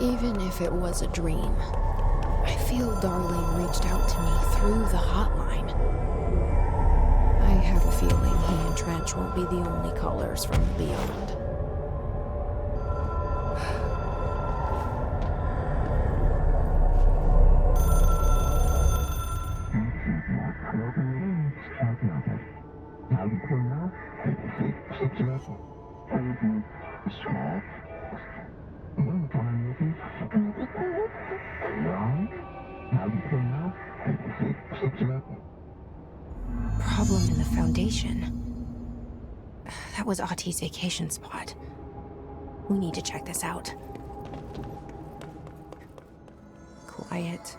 Even if it was a dream, I feel Darling reached out to me through the hotline. I have a feeling he and Trench won't be the only callers from the beyond. Problem in the Foundation. That was Ahti's vacation spot. We need to check this out. Quiet.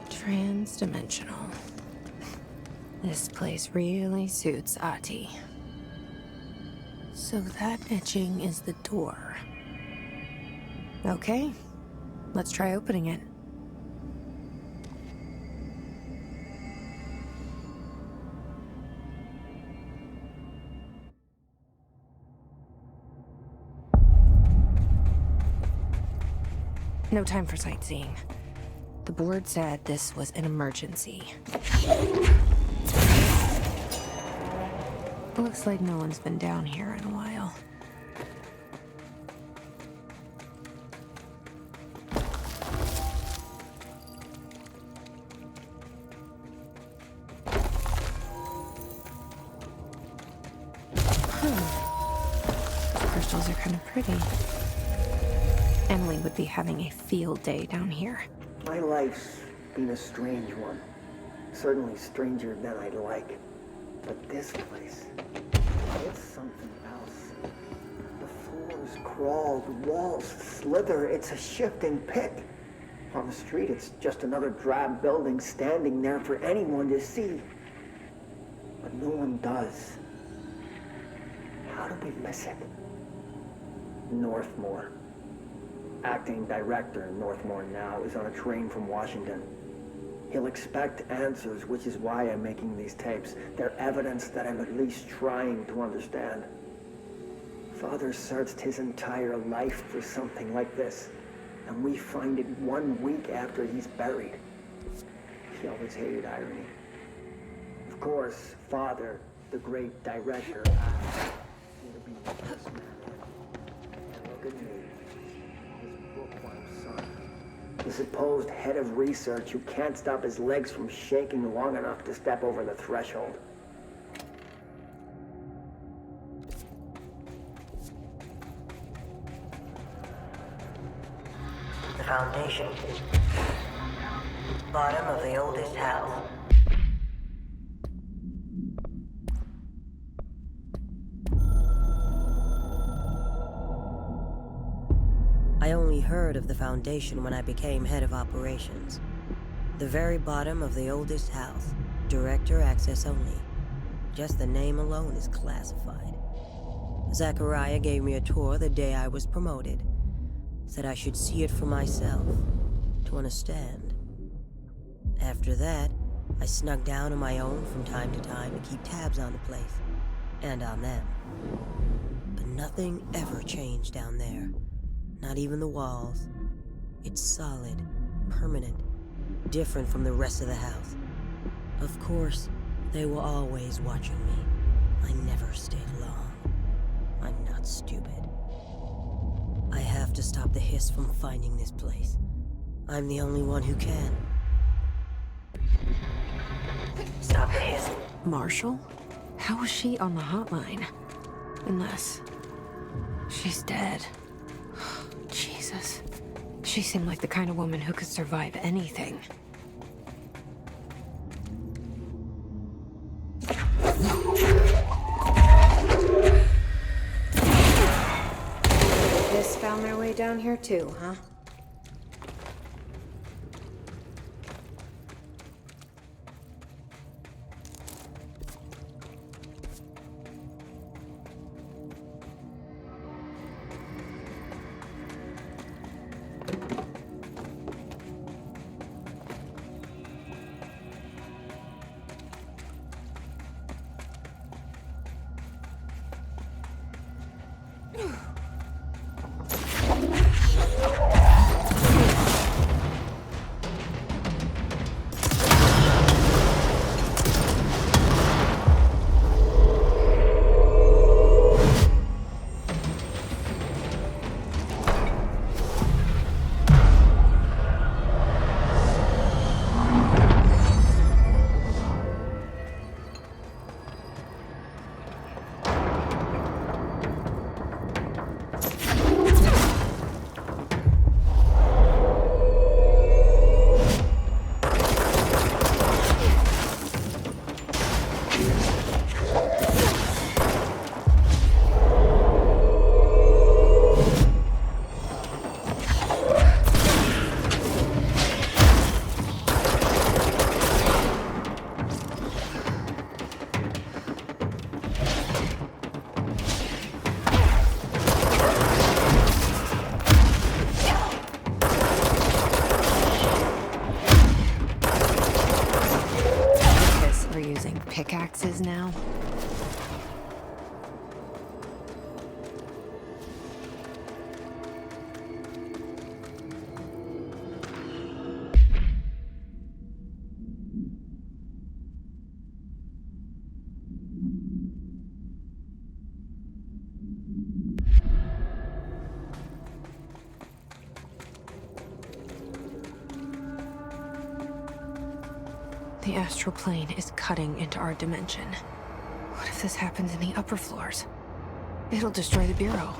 Trans-dimensional. This place really suits Ahti. So that etching is the door. Okay, let's try opening it. No time for sightseeing. The board said this was an emergency. Looks like no one's been down here in a while. Crystals are kind of pretty. Emily would be having a field day down here. My life's been a strange one. Certainly stranger than I'd like. But this place, it's something else. The floors crawl, the walls slither. It's a shifting pit. On the street, it's just another drab building standing there for anyone to see. But no one does. How do we miss it? Northmore. Acting director Northmore now is on a train from Washington. He'll expect answers, which is why I'm making these tapes. They're evidence that I'm at least trying to understand. Father searched his entire life for something like this, and we find it 1 week after he's buried. He always hated irony. Of course, Father, the great director, asked me to be this man. And look at me. The supposed head of research who can't stop his legs from shaking long enough to step over the threshold. The Foundation. Bottom of the oldest house. I only heard of the Foundation when I became head of operations. The very bottom of the oldest house. Director access only. Just the name alone is classified. Zachariah gave me a tour the day I was promoted. Said I should see it for myself, to understand. After that, I snuck down on my own from time to time to keep tabs on the place. And on them. But nothing ever changed down there. Not even the walls. It's solid, permanent, different from the rest of the house. Of course, they were always watching me. I never stayed long. I'm not stupid. I have to stop the hiss from finding this place. I'm the only one who can. Stop the hiss. Marshall? How was she on the hotline? Unless she's dead. Jesus. She seemed like the kind of woman who could survive anything. This found their way down here too, huh? pickaxes now? The astral plane is cutting into our dimension. What if this happens in the upper floors? It'll destroy the Bureau.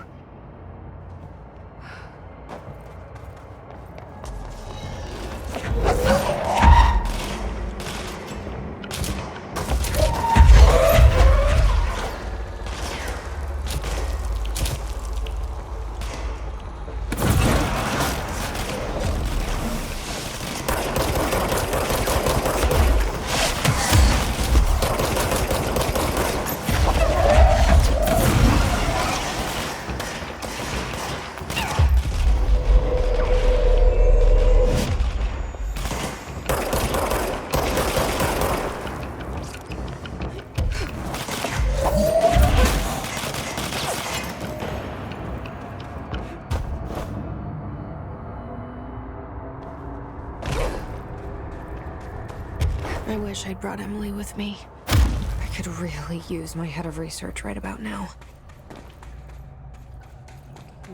I wish I'd brought Emily with me. I could really use my head of research right about now.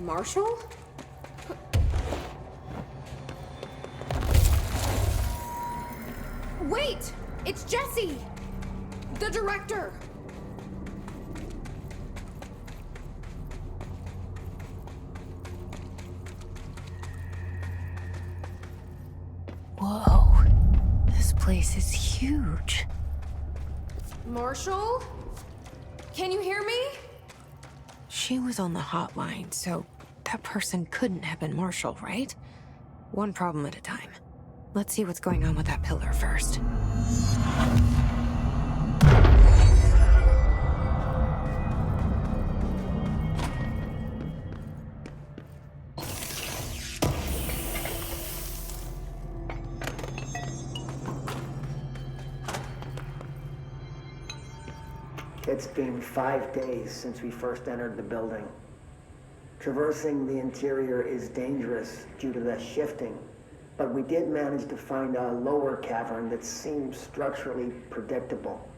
Marshall? Wait! It's Jesse! The director! Whoa. This place is huge. Marshall? Can you hear me? She was on the hotline, so that person couldn't have been Marshall, right? One problem at a time. Let's see what's going on with that pillar first. It's been 5 days since we first entered the building. Traversing the interior is dangerous due to the shifting, but we did manage to find a lower cavern that seems structurally predictable,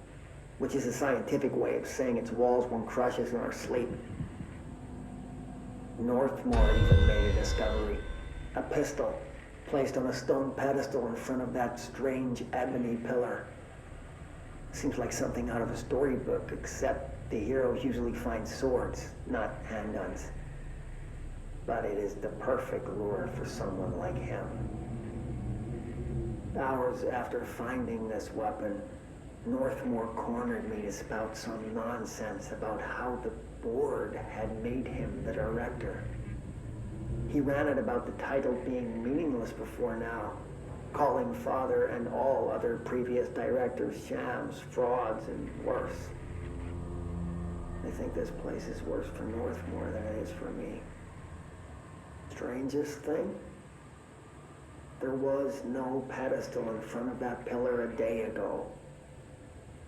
which is a scientific way of saying its walls won't crush us in our sleep. Northmore even made a discovery. A pistol placed on a stone pedestal in front of that strange ebony pillar. Seems like something out of a storybook, except the heroes usually find swords, not handguns. But it is the perfect lure for someone like him. Hours after finding this weapon, Northmore cornered me to spout some nonsense about how the board had made him the director. He ranted about the title being meaningless before now, calling Father and all other previous directors shams, frauds, and worse. I think this place is worse for Northmore than it is for me. Strangest thing? There was no pedestal in front of that pillar a day ago.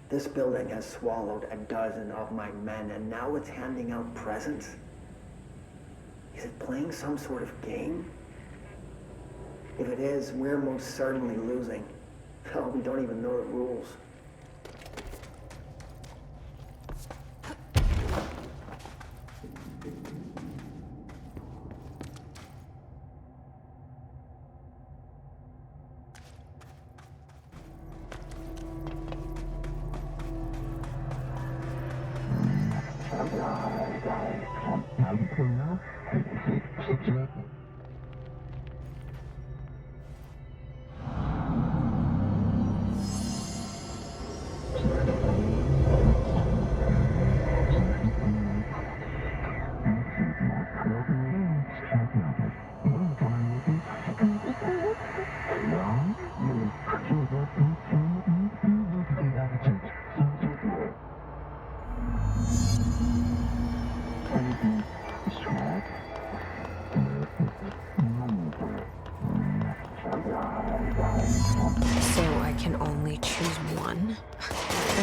This building has swallowed a dozen of my men, and now it's handing out presents? Is it playing some sort of game? If it is, we're most certainly losing. Hell, we don't even know the rules.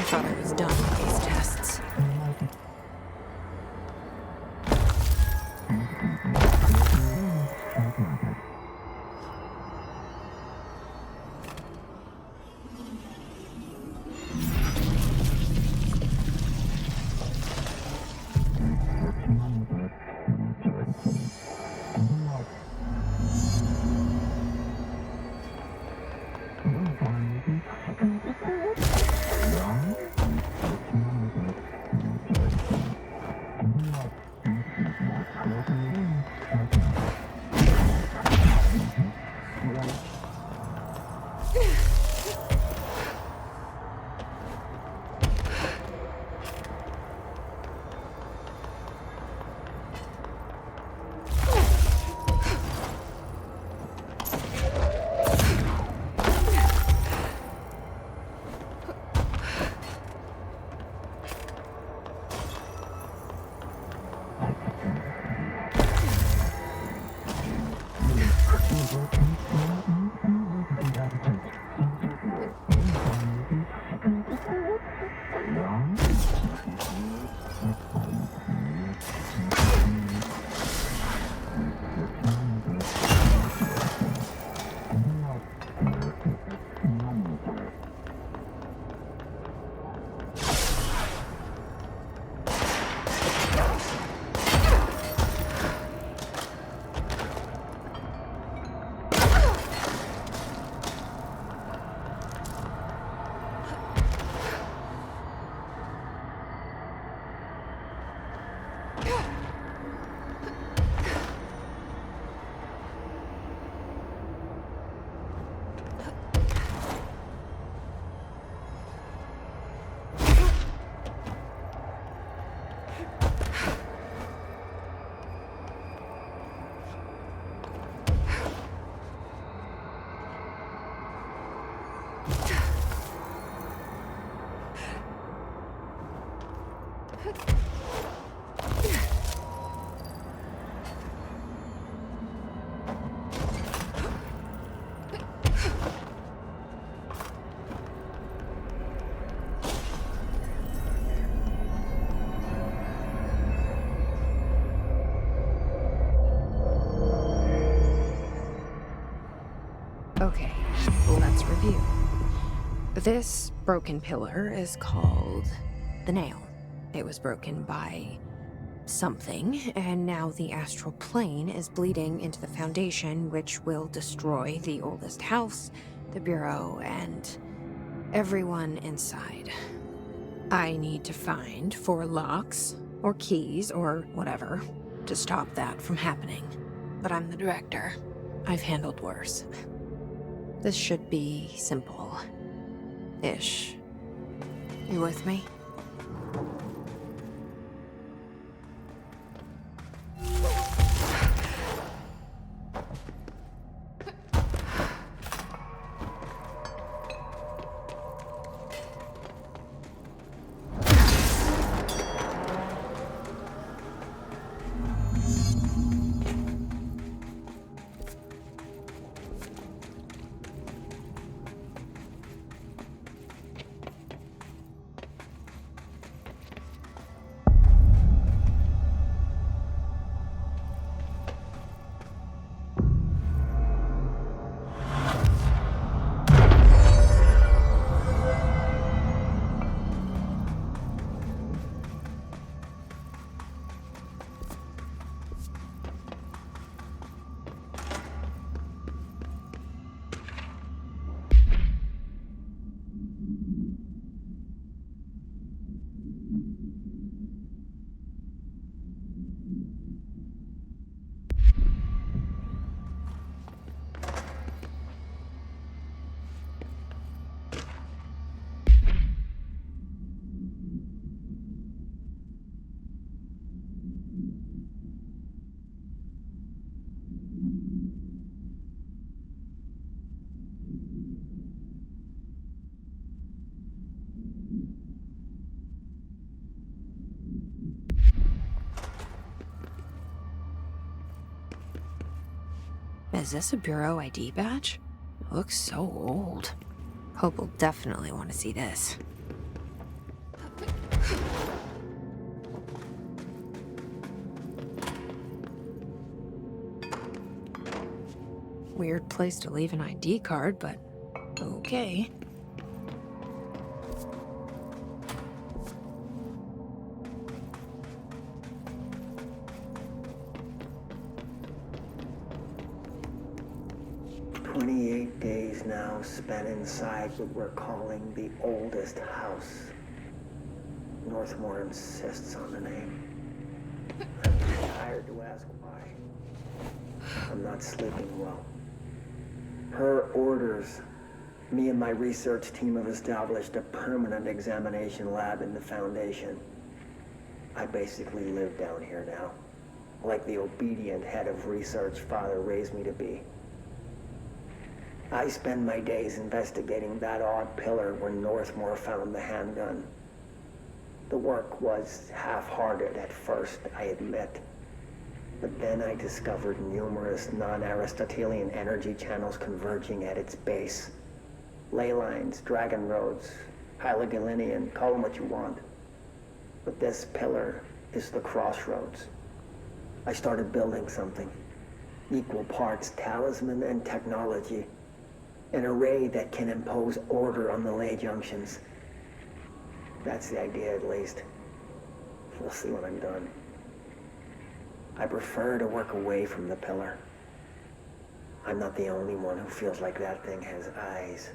thought I was done with these tests. Okay, let's review. This broken pillar is called the nail. It was broken by something, and now the astral plane is bleeding into the Foundation, which will destroy the oldest house, the Bureau, and everyone inside. I need to find 4 locks, or keys, or whatever, to stop that from happening. But I'm the director. I've handled worse. This should be simple-ish. You with me? Is this a Bureau ID badge? It looks so old. Hope will definitely want to see this. Weird place to leave an ID card, but okay. Days now spent inside what we're calling the oldest house. Northmore insists on the name. I'm tired to ask why. I'm not sleeping well. Her orders. Me and my research team have established a permanent examination lab in the Foundation. I basically live down here now, like the obedient head of research Father raised me to be. I spend my days investigating that odd pillar where Northmore found the handgun. The work was half-hearted at first, I admit. But then I discovered numerous non-Aristotelian energy channels converging at its base. Ley lines, dragon roads, Hyligalinian, call them what you want. But this pillar is the crossroads. I started building something. Equal parts talisman and technology. An array that can impose order on the ley junctions. That's the idea, at least. We'll see when I'm done. I prefer to work away from the pillar. I'm not the only one who feels like that thing has eyes.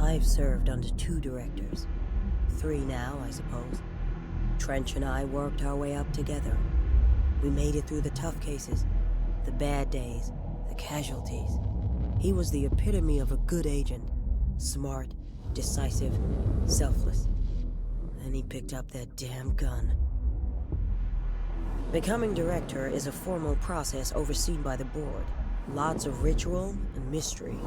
I've served under 2 directors. 3 now, I suppose. Trench and I worked our way up together. We made it through the tough cases, the bad days, the casualties. He was the epitome of a good agent. Smart, decisive, selfless. And he picked up that damn gun. Becoming director is a formal process overseen by the board. Lots of ritual and mystery.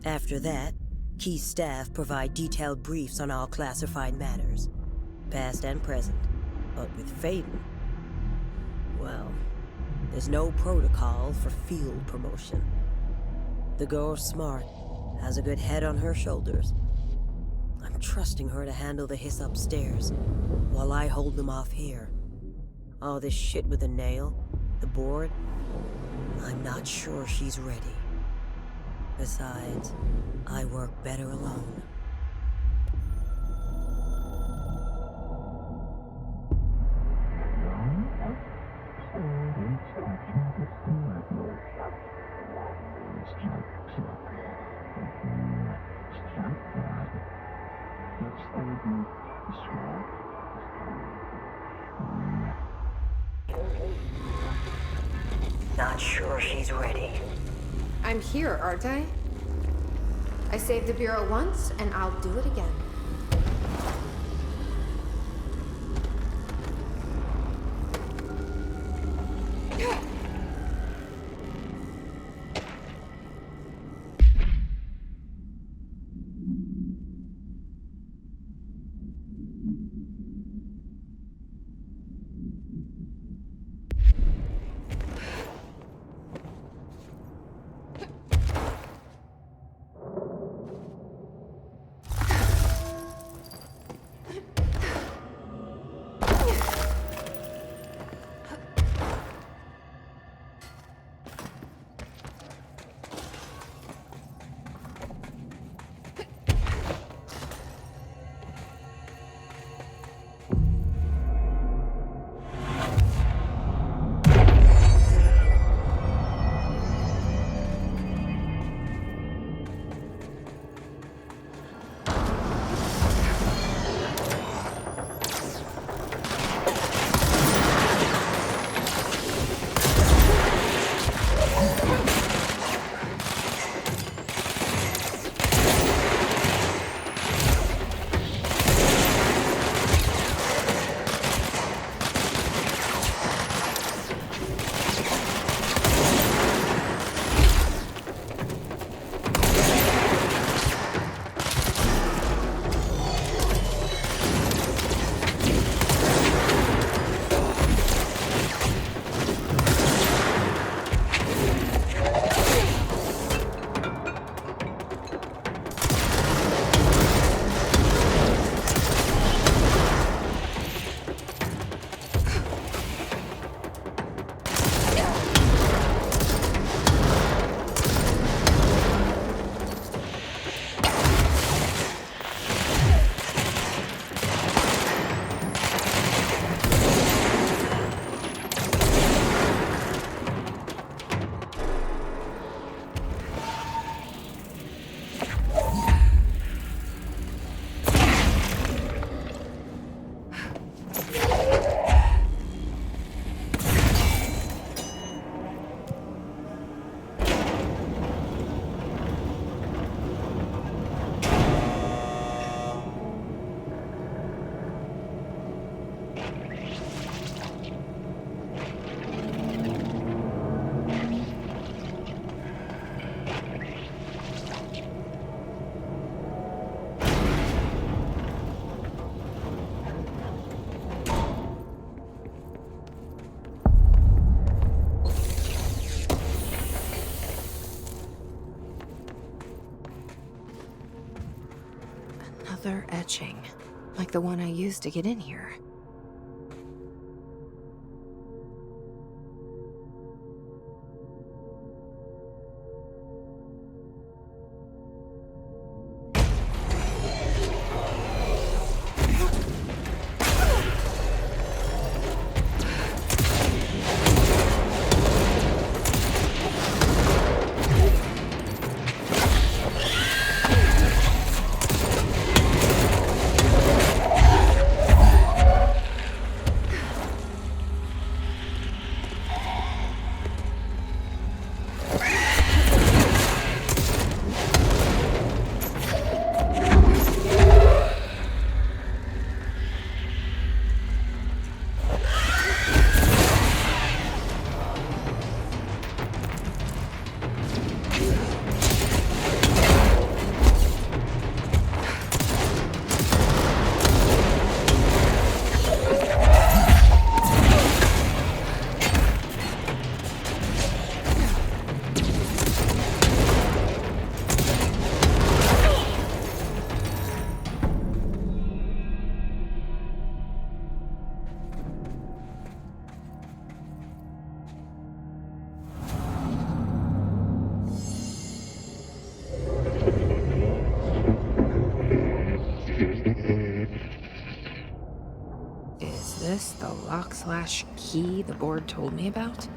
After that, key staff provide detailed briefs on all classified matters, past and present. But with Feyden, well, there's no protocol for field promotion. The girl's smart, has a good head on her shoulders. I'm trusting her to handle the hiss upstairs, while I hold them off here. All this shit with the nail, the board, I'm not sure she's ready. Besides, I work better alone. Not sure she's ready. I'm here, aren't I? I saved the Bureau once, and I'll do it again. Another etching, like the one I used to get in here. Is this the lock/key the board told me about?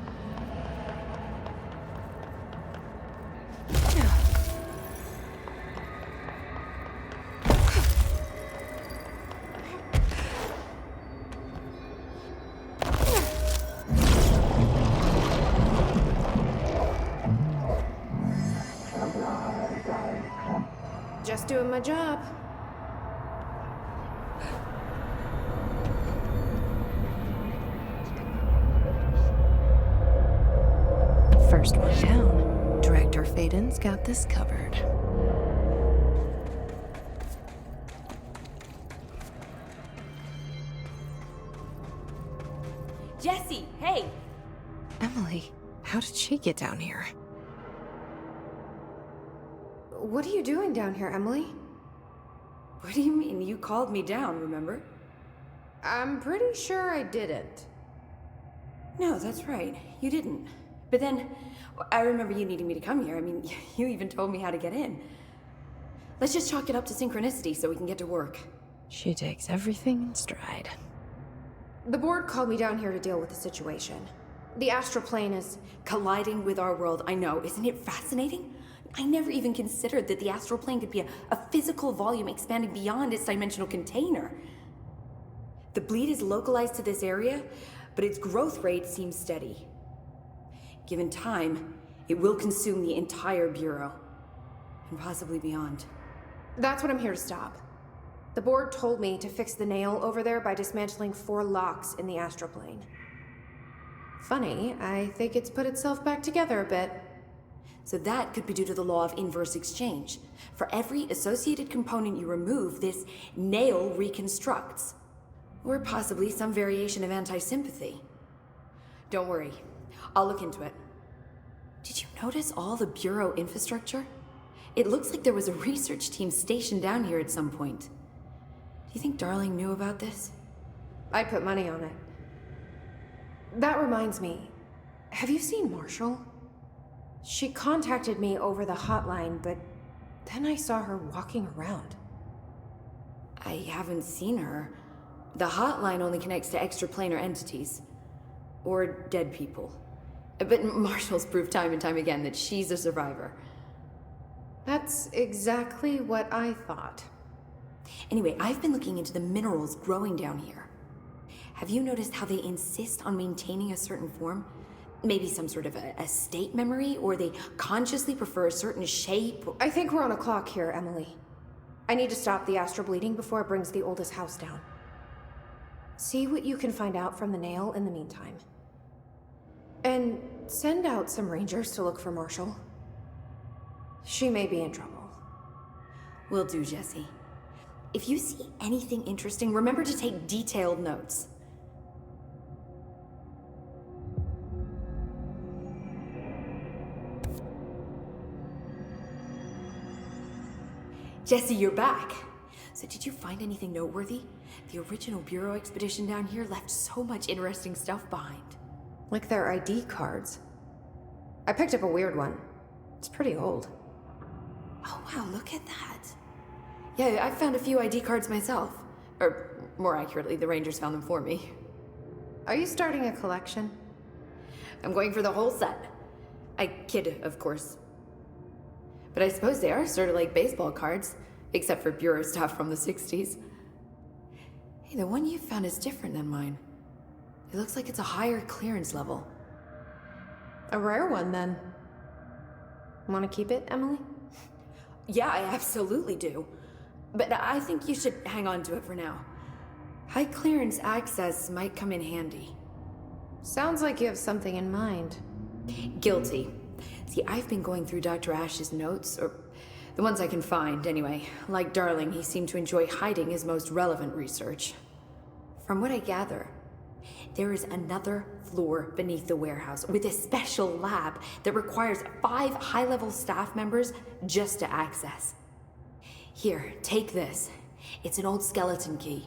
Just doing my job. First one down. Director Feyden's got this covered. Jesse, hey! Emily, how did she get down here? What are you doing down here, Emily? What do you mean? You called me down, remember? I'm pretty sure I didn't. No, that's right. You didn't. But then, I remember you needing me to come here. I mean, you even told me how to get in. Let's just chalk it up to synchronicity so we can get to work. She takes everything in stride. The board called me down here to deal with the situation. The astral plane is Colliding with our world, I know. Isn't it fascinating? I never even considered that the astral plane could be a physical volume expanding beyond its dimensional container. The bleed is localized to this area, but its growth rate seems steady. Given time, it will consume the entire Bureau, and possibly beyond. That's what I'm here to stop. The board told me to fix the nail over there by dismantling 4 locks in the astral plane. Funny, I think it's put itself back together a bit. So that could be due to the law of inverse exchange. For every associated component you remove, this nail reconstructs. Or possibly some variation of anti-sympathy. Don't worry, I'll look into it. Did you notice all the Bureau infrastructure? It looks like there was a research team stationed down here at some point. Do you think Darling knew about this? I put money on it. That reminds me, have you seen Marshall? She contacted me over the hotline, but then I saw her walking around. I haven't seen her. The hotline only connects to extraplanar entities. Or dead people. But Marshall's proved time and time again that she's a survivor. That's exactly what I thought. Anyway, I've been looking into the minerals growing down here. Have you noticed how they insist on maintaining a certain form? Maybe some sort of a state memory, or they consciously prefer a certain shape? I think we're on a clock here, Emily. I need to stop the astral bleeding before it brings the oldest house down. See what you can find out from the nail in the meantime. And send out some rangers to look for Marshall. She may be in trouble. Will do, Jesse. If you see anything interesting, remember to take detailed notes. Jesse, you're back. So did you find anything noteworthy? The original Bureau expedition down here left so much interesting stuff behind. Like their ID cards. I picked up a weird one. It's pretty old. Oh wow, look at that. Yeah, I found a few ID cards myself. Or, more accurately, the Rangers found them for me. Are you starting a collection? I'm going for the whole set. I kid, of course. But I suppose they are sort of like baseball cards, except for Bureau stuff from the 60s. Hey, the one you found is different than mine. It looks like it's a higher clearance level. A rare one, then. Want to keep it, Emily? Yeah, I absolutely do. But I think you should hang on to it for now. High clearance access might come in handy. Sounds like you have something in mind. Guilty. See, I've been going through Dr. Ash's notes, or the ones I can find, anyway. Like Darling, he seemed to enjoy hiding his most relevant research. From what I gather, there is another floor beneath the warehouse with a special lab that requires 5 high-level staff members just to access. Here, take this. It's an old skeleton key.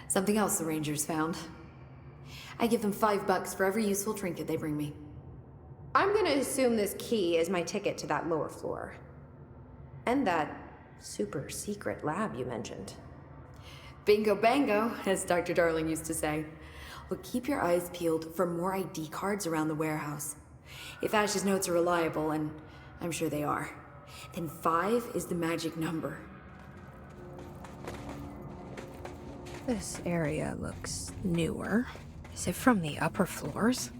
Something else the Rangers found. I give them $5 for every useful trinket they bring me. I'm gonna assume this key is my ticket to that lower floor. And that super secret lab you mentioned. Bingo bango, as Dr. Darling used to say. Well, keep your eyes peeled for more ID cards around the warehouse. If Ash's notes are reliable, and I'm sure they are, then 5 is the magic number. This area looks newer. Is it from the upper floors?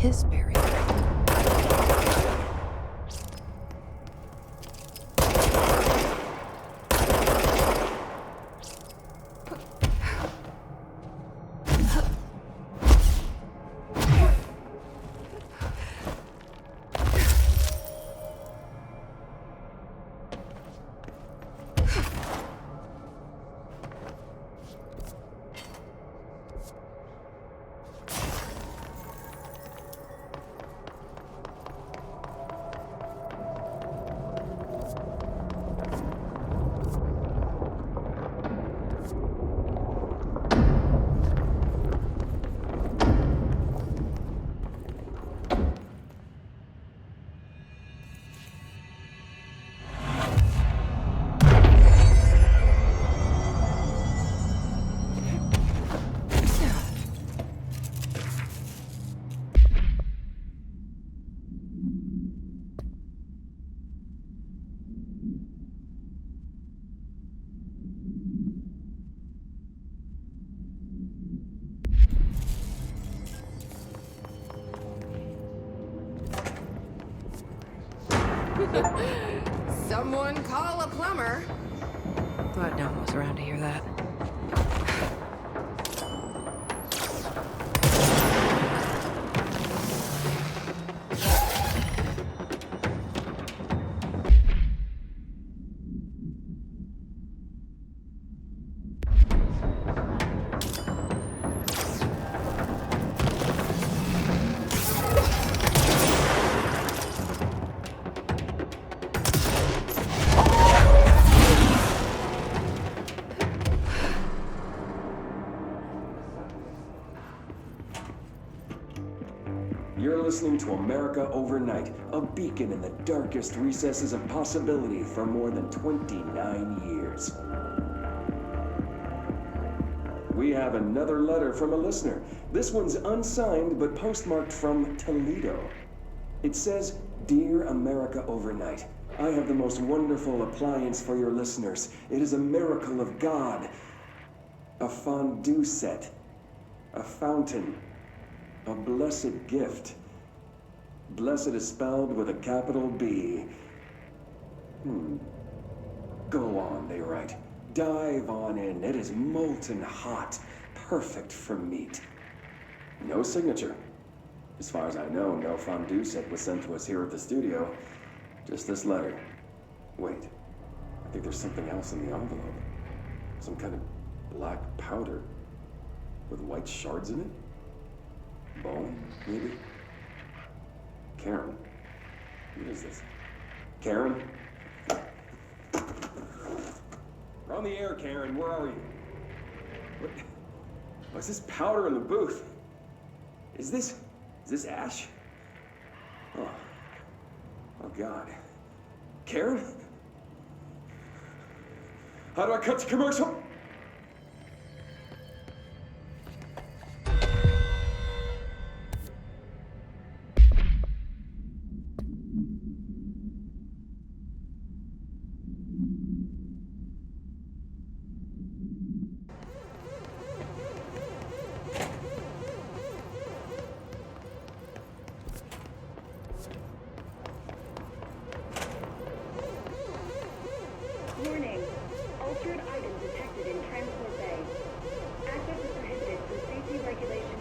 His barrier. Someone call a plumber. Glad no one was around to hear that. You're listening to America Overnight, a beacon in the darkest recesses of possibility for more than 29 years. We have another letter from a listener. This one's unsigned, but postmarked from Toledo. It says, "Dear America Overnight, I have the most wonderful appliance for your listeners. It is a miracle of God. A fondue set. A fountain. A blessed gift. Blessed is spelled with a capital B. Go on, they write. Dive on in. It is molten hot. Perfect for meat. No signature. As far as I know, no fondue set was sent to us here at the studio. Just this letter. Wait. I think there's something else in the envelope. Some kind of black powder. With white shards in it? Bone, maybe? Karen. What is this? Karen? We're on the air, Karen. Where are you? What's this powder in the booth? Is this ash? Oh God. Karen? How do I cut to commercial? Warning. Altered item detected in Transport Bay. Access is prohibited through Safety Regulation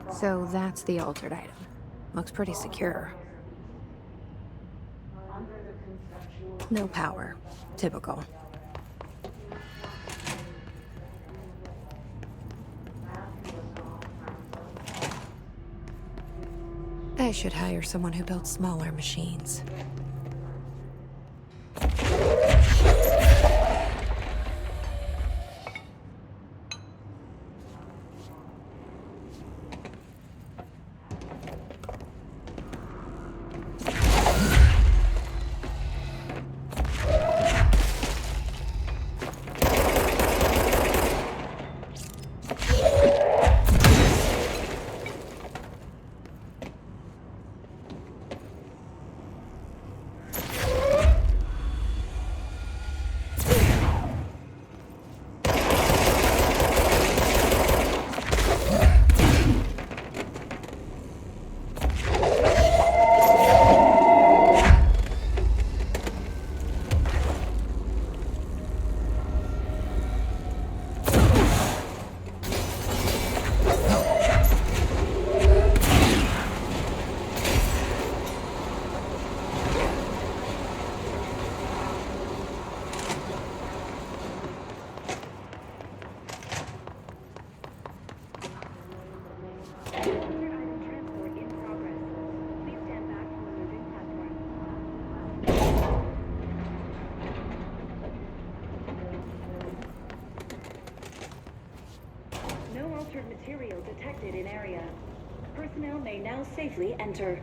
18.A. So that's the altered item. Looks pretty secure. No power. Typical. I should hire someone who builds smaller machines. Material detected in area. Personnel may now safely enter.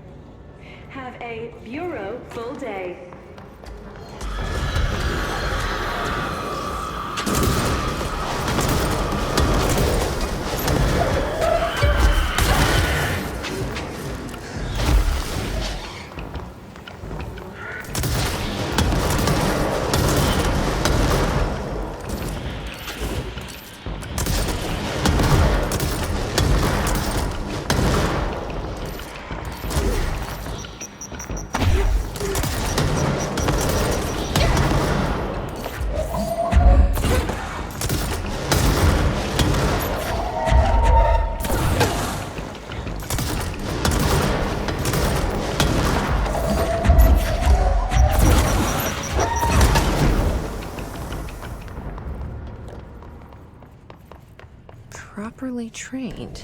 Have a Bureau full day. Properly trained.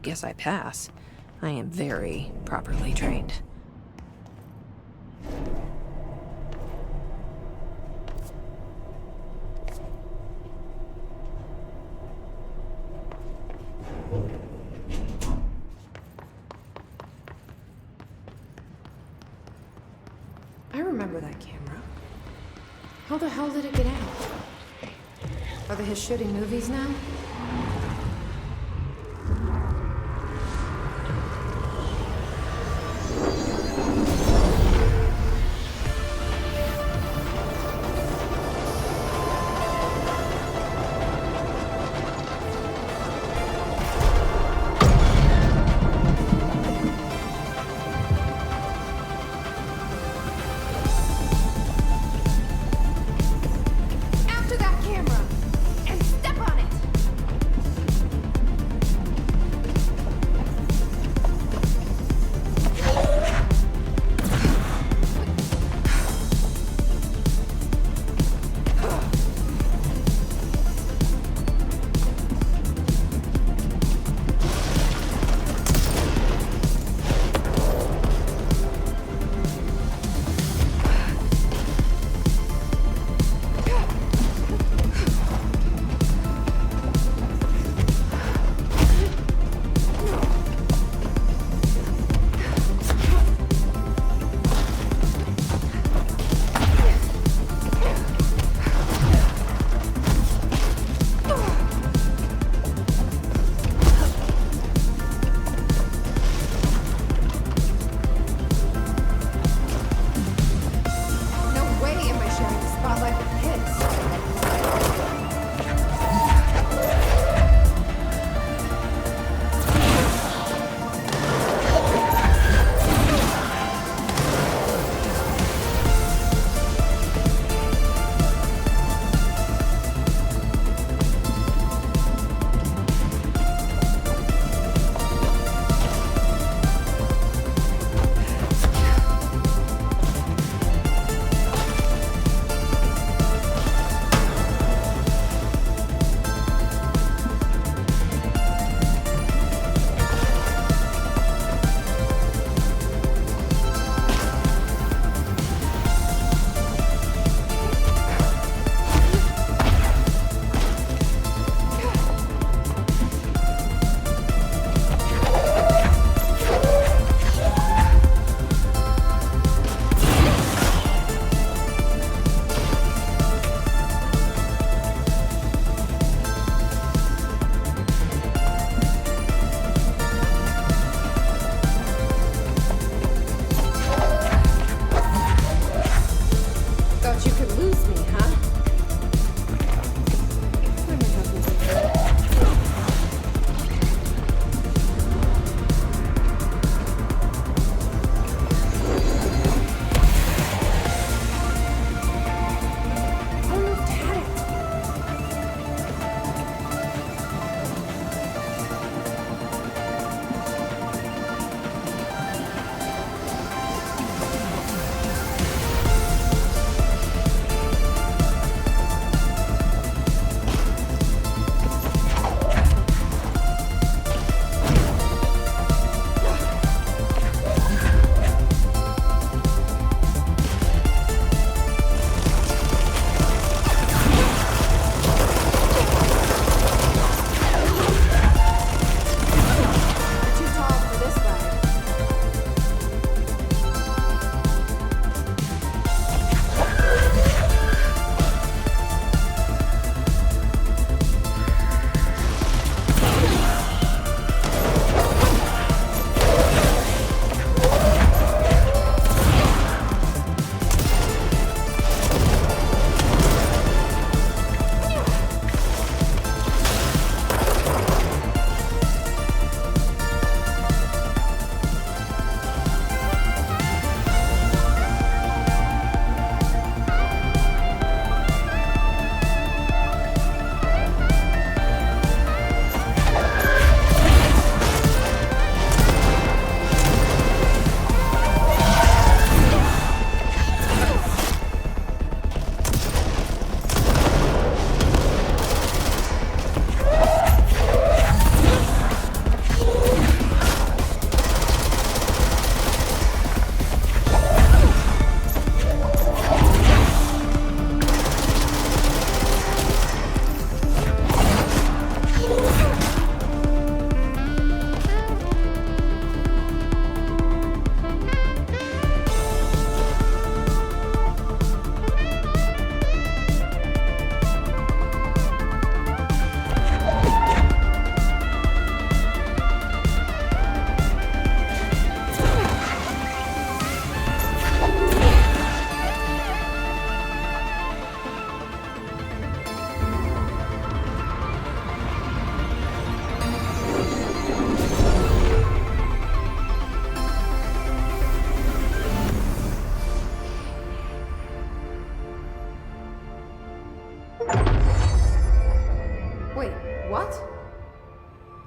Guess I pass. I am very properly trained. I remember that camera. How the hell did it get out? Are they shooting movies now?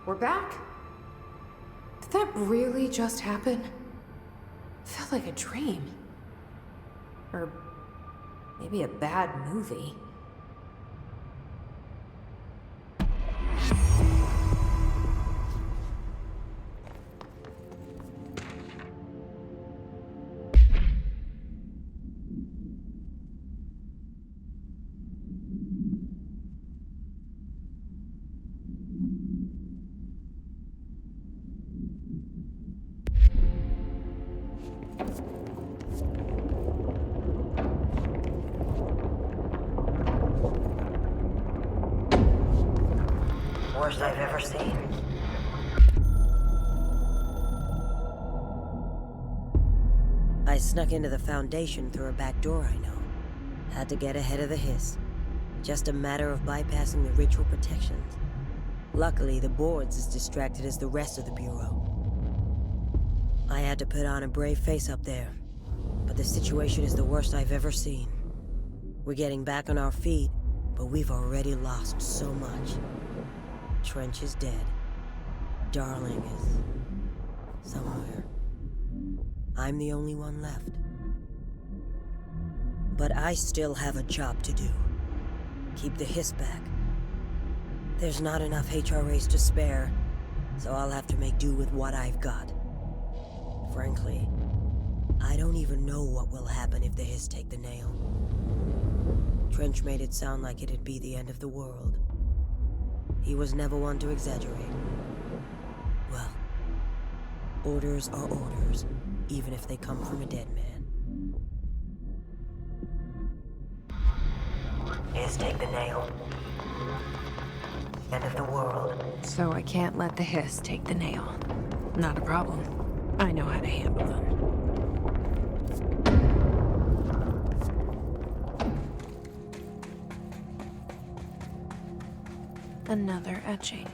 We're back. Did that really just happen? Felt like a dream. Or maybe a bad movie. Worst I've ever seen. I snuck into the Foundation through a back door I know. Had to get ahead of the hiss. Just a matter of bypassing the ritual protections. Luckily, the board's as distracted as the rest of the Bureau. I had to put on a brave face up there, but the situation is the worst I've ever seen. We're getting back on our feet, but we've already lost so much. Trench is dead. Darling is somewhere. I'm the only one left. But I still have a job to do. Keep the hiss back. There's not enough HRAs to spare, so I'll have to make do with what I've got. Frankly, I don't even know what will happen if the hiss take the nail. Trench made it sound like it'd be the end of the world. He was never one to exaggerate. Well, orders are orders, even if they come from a dead man. Hiss take the nail. End of the world. So I can't let the hiss take the nail. Not a problem. I know how to handle them. Another etching.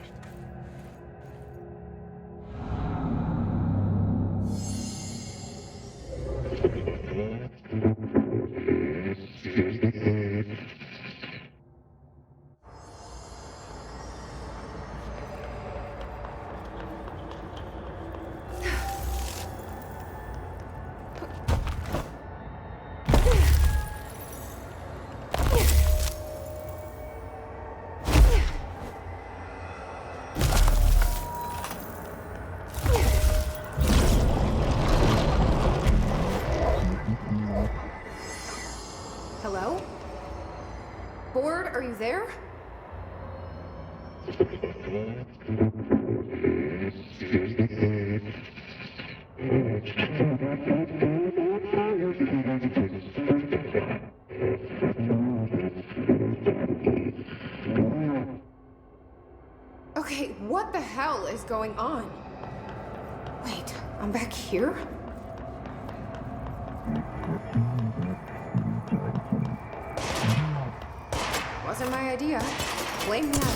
Hello? Board, are you there? Okay, what the hell is going on? Wait, I'm back here? Wasn't my idea. Blame that.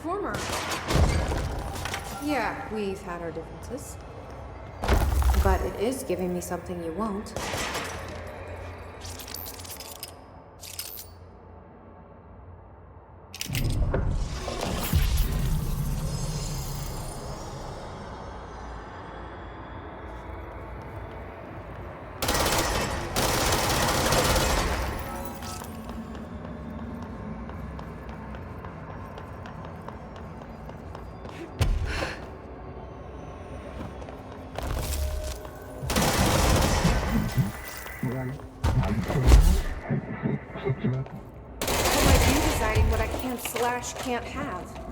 Former. Yeah, we've had our differences. But it is giving me something you won't. Can't have.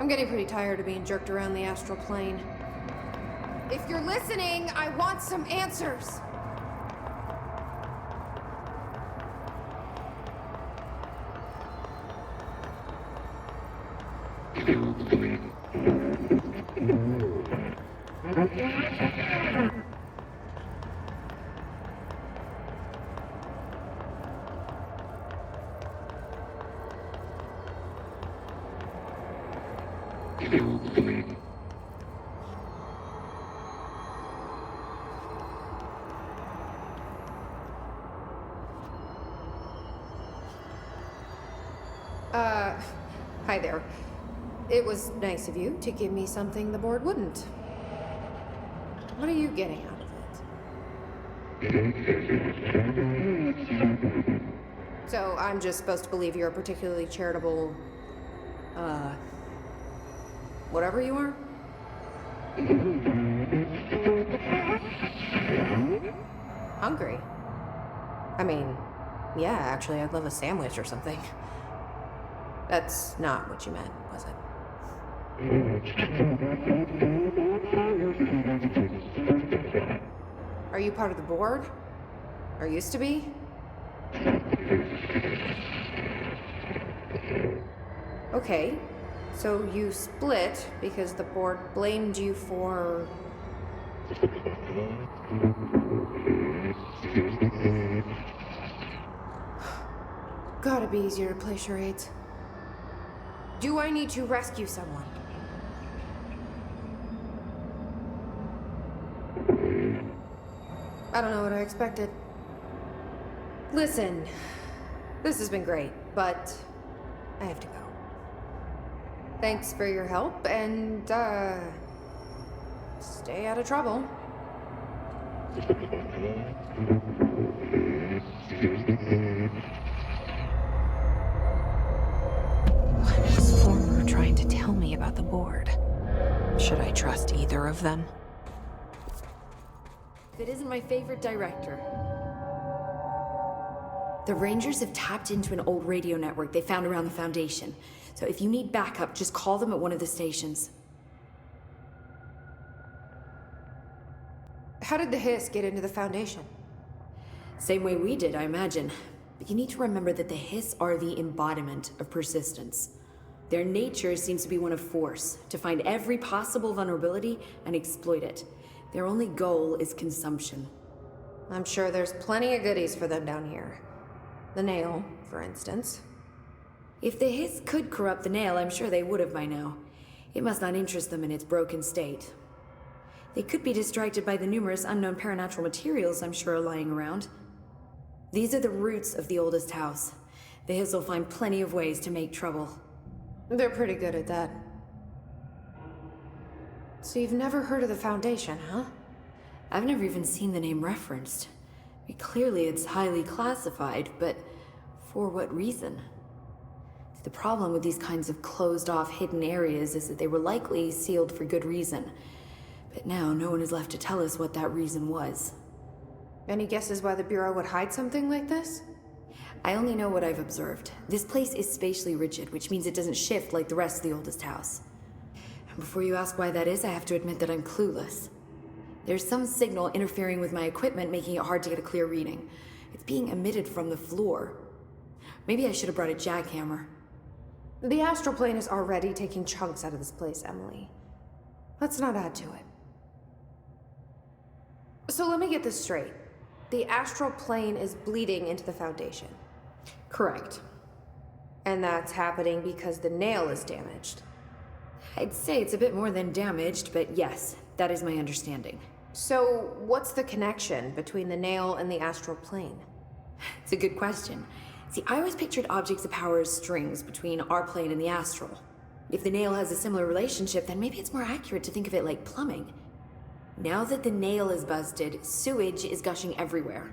I'm getting pretty tired of being jerked around the astral plane. If you're listening, I want some answers! Hi there. It was nice of you to give me something the board wouldn't. What are you getting out of it? So I'm just supposed to believe you're a particularly charitable, whatever you are? Hungry? I mean, yeah, actually, I'd love a sandwich or something. That's not what you meant, was it? Are you part of the board? Or used to be? Okay, so you split because the board blamed you for... Gotta be easier to play charades. Do I need to rescue someone? I don't know what I expected. Listen, this has been great, but I have to go. Thanks for your help, and, stay out of trouble. What is Former trying to tell me about the board? Should I trust either of them? If it isn't my favorite director. The Rangers have tapped into an old radio network they found around the Foundation. So if you need backup, just call them at one of the stations. How did the Hiss get into the Foundation? Same way we did, I imagine. But you need to remember that the Hiss are the embodiment of persistence. Their nature seems to be one of force, to find every possible vulnerability and exploit it. Their only goal is consumption. I'm sure there's plenty of goodies for them down here. The nail, for instance. If the Hiss could corrupt the nail, I'm sure they would have by now. It must not interest them in its broken state. They could be distracted by the numerous unknown paranatural materials I'm sure are lying around. These are the roots of the oldest house. The Hiss will find plenty of ways to make trouble. They're pretty good at that. So you've never heard of the Foundation, huh? I've never even seen the name referenced. I mean, clearly it's highly classified, but for what reason? The problem with these kinds of closed-off hidden areas is that they were likely sealed for good reason. But now no one is left to tell us what that reason was. Any guesses why the Bureau would hide something like this? I only know what I've observed. This place is spatially rigid, which means it doesn't shift like the rest of the oldest house. And before you ask why that is, I have to admit that I'm clueless. There's some signal interfering with my equipment, making it hard to get a clear reading. It's being emitted from the floor. Maybe I should have brought a jackhammer. The astral plane is already taking chunks out of this place, Emily. Let's not add to it. So let me get this straight. The astral plane is bleeding into the Foundation. Correct. And that's happening because the nail is damaged. I'd say it's a bit more than damaged, but yes, that is my understanding. So what's the connection between the nail and the astral plane? It's a good question. See, I always pictured objects of power as strings between our plane and the astral. If the nail has a similar relationship, then maybe it's more accurate to think of it like plumbing. Now that the nail is busted, sewage is gushing everywhere.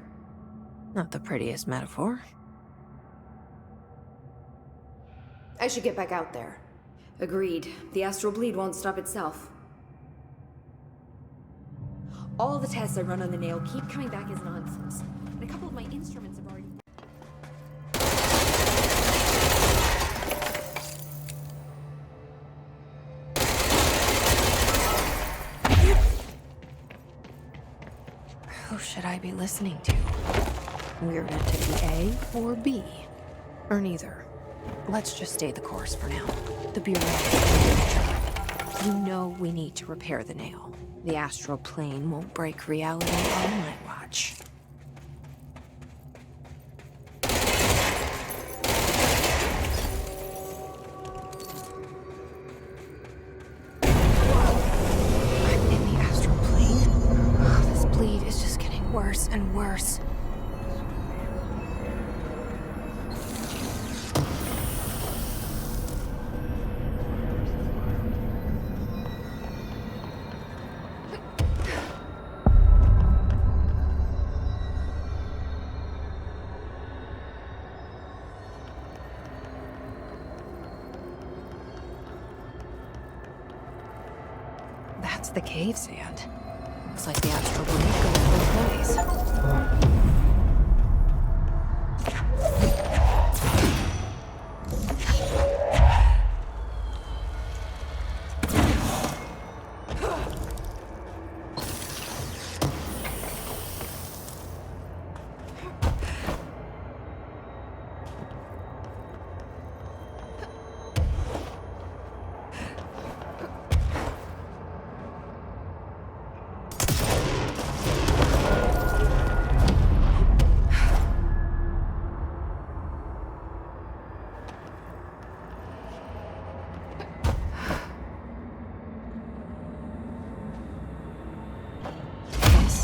Not the prettiest metaphor. I should get back out there. Agreed. The astral bleed won't stop itself. All the tests I run on the nail keep coming back as nonsense. And a couple of my instruments have already... I be listening to? We're entity A or B? Or neither. Let's just stay the course for now. The Bureau is you know we need to repair the nail. The astral plane won't break reality on my watch. I'm in the astral plane. Oh, this bleed is just getting worse and worse. That's the cave sand. Looks like the astral blade goes both ways.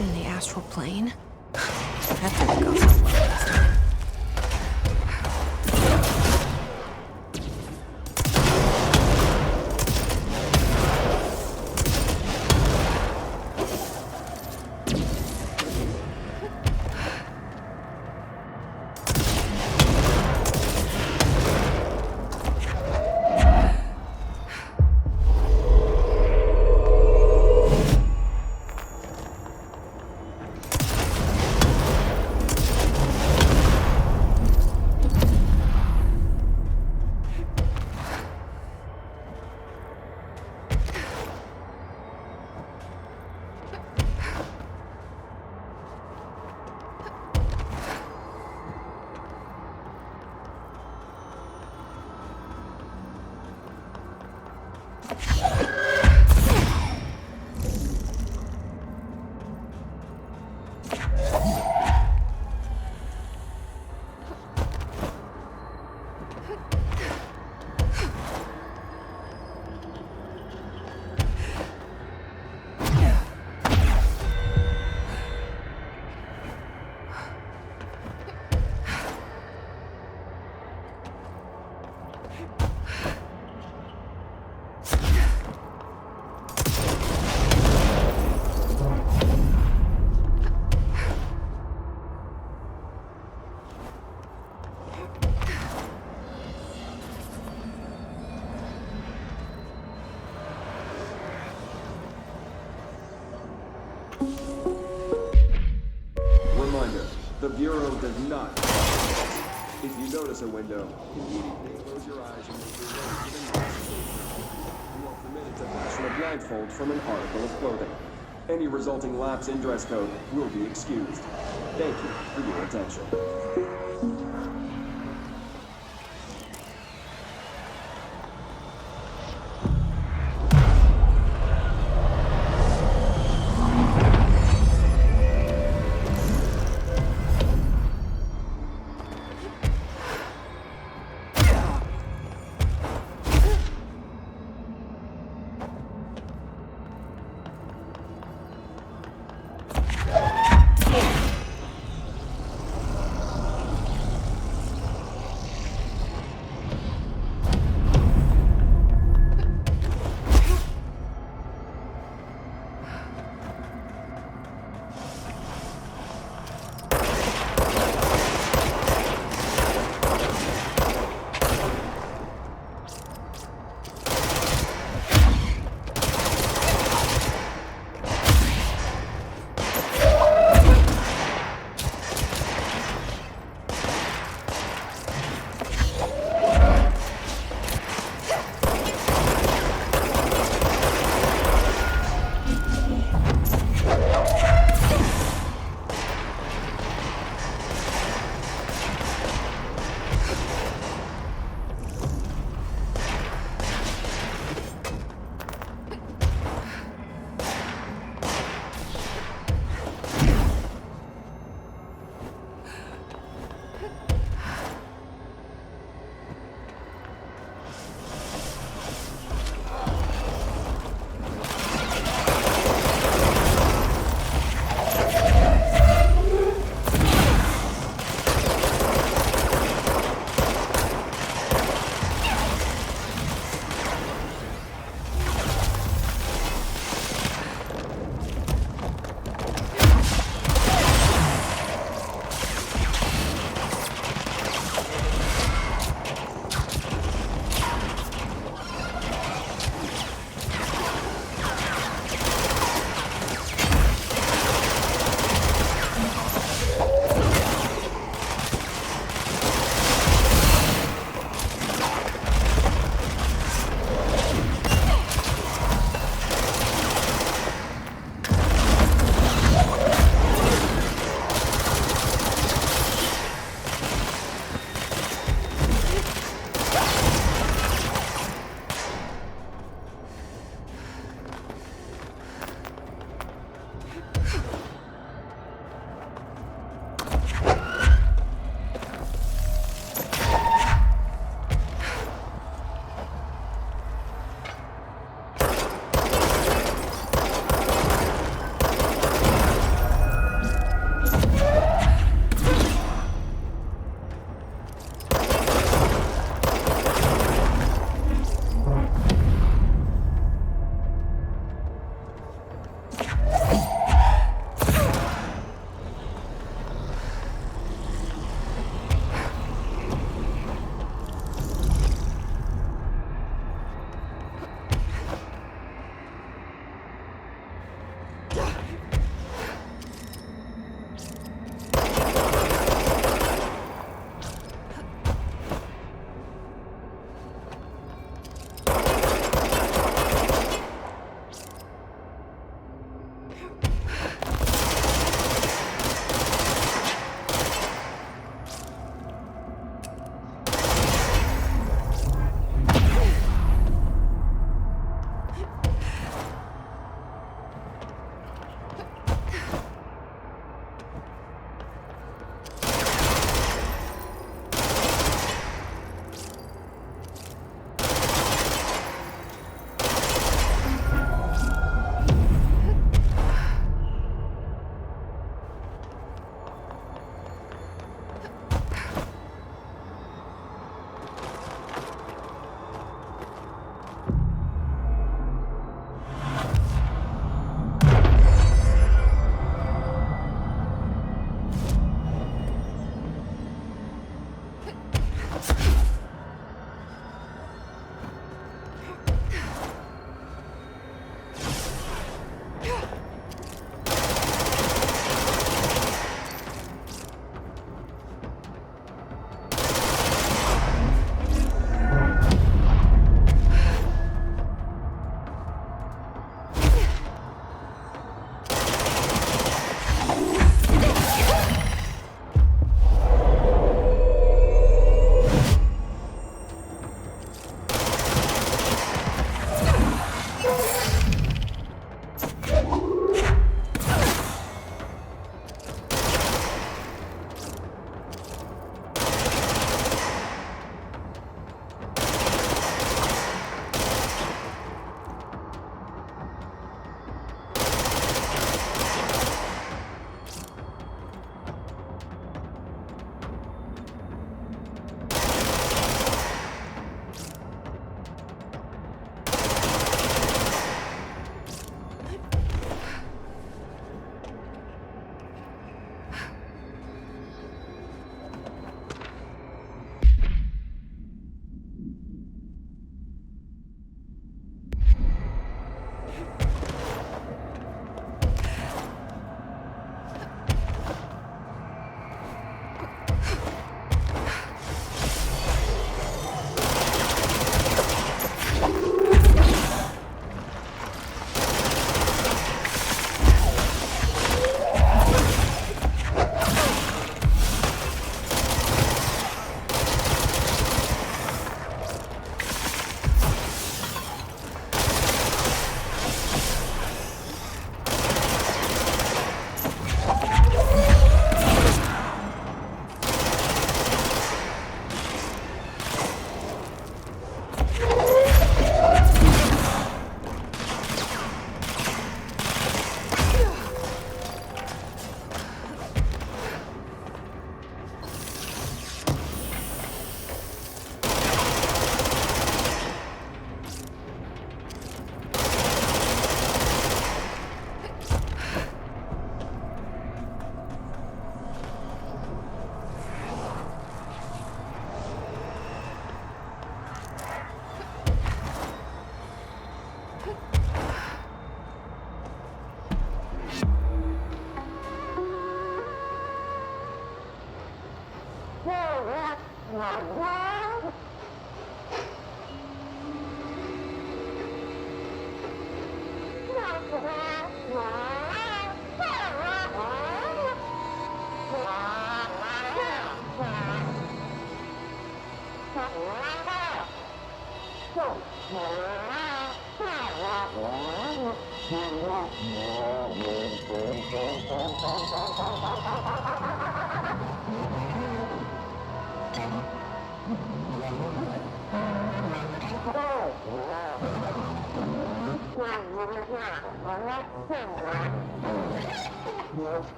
In the astral plane? That didn't go so well last time. The Bureau does not. If you notice a window, immediately close your eyes and make your way to the next window. You are permitted to fashion a blindfold from an article of clothing. Any resulting lapse in dress code will be excused. Thank you for your attention.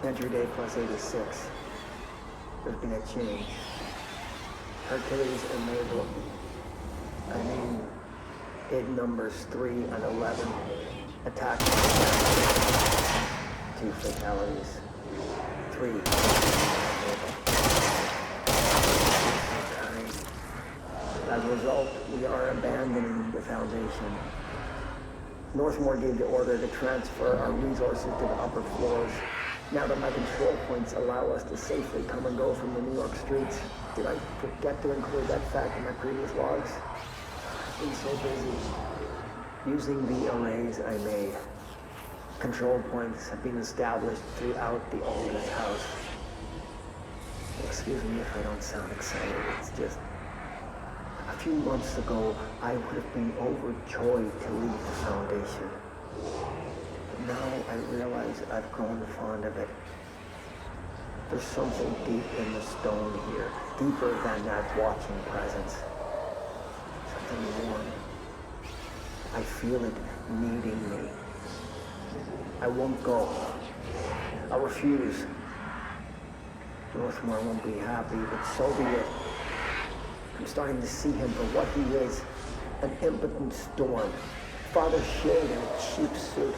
Entry day plus 86. There's been a change. Hercules enable. It numbers 3 and 11. Attack. 2 fatalities. 3. As a result, we are abandoning the Foundation. Northmore gave the order to transfer our resources to the upper floors. Now that my control points allow us to safely come and go from the New York streets, did I forget to include that fact in my previous logs? I've been so busy using the arrays I made. Control points have been established throughout the oldest house. Excuse me if I don't sound excited, it's just... A few months ago, I would have been overjoyed to leave the Foundation. Now I realize I've grown fond of it. There's something deep in the stone here, deeper than that watching presence. Something warm. I feel it needing me. I won't go. I'll refuse. Northmore won't be happy, but so be it. I'm starting to see him for what he is. An impotent storm. Father Shade in a cheap suit.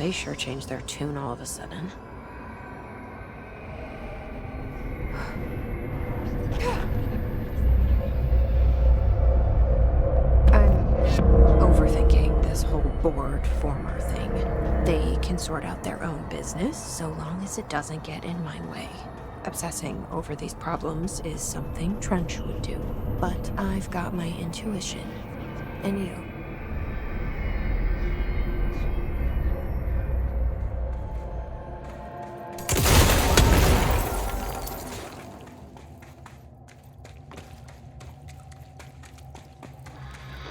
they sure changed their tune all of a sudden. Overthinking this whole board former thing. They can sort out their own business so long as it doesn't get in my way. Obsessing over these problems is something Trench would do, but I've got my intuition. And you.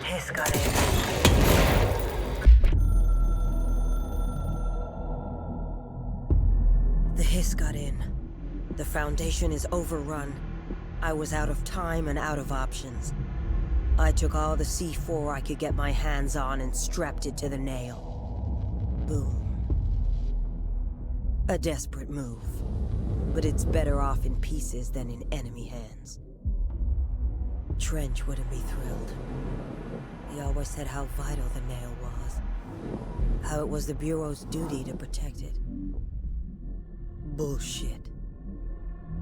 Hiss got in. The hiss got in. The Foundation is overrun. I was out of time and out of options. I took all the C4 I could get my hands on and strapped it to the nail. Boom. A desperate move. But it's better off in pieces than in enemy hands. Trench wouldn't be thrilled. He always said how vital the nail was. How it was the Bureau's duty to protect it. Bullshit.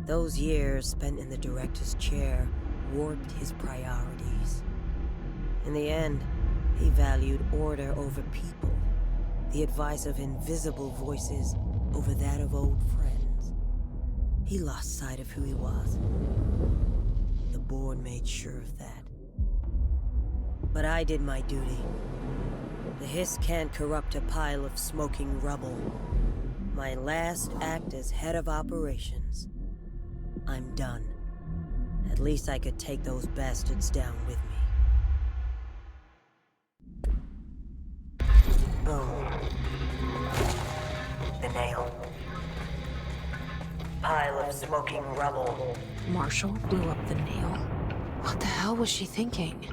Those years spent in the director's chair warped his priorities. In the end, he valued order over people, the advice of invisible voices over that of old friends. He lost sight of who he was. The board made sure of that. But I did my duty. The hiss can't corrupt a pile of smoking rubble. My last act as head of operations. I'm done. At least I could take those bastards down with me. Boom. The nail. Pile of smoking rubble. Marshall blew up the nail. What the hell was she thinking?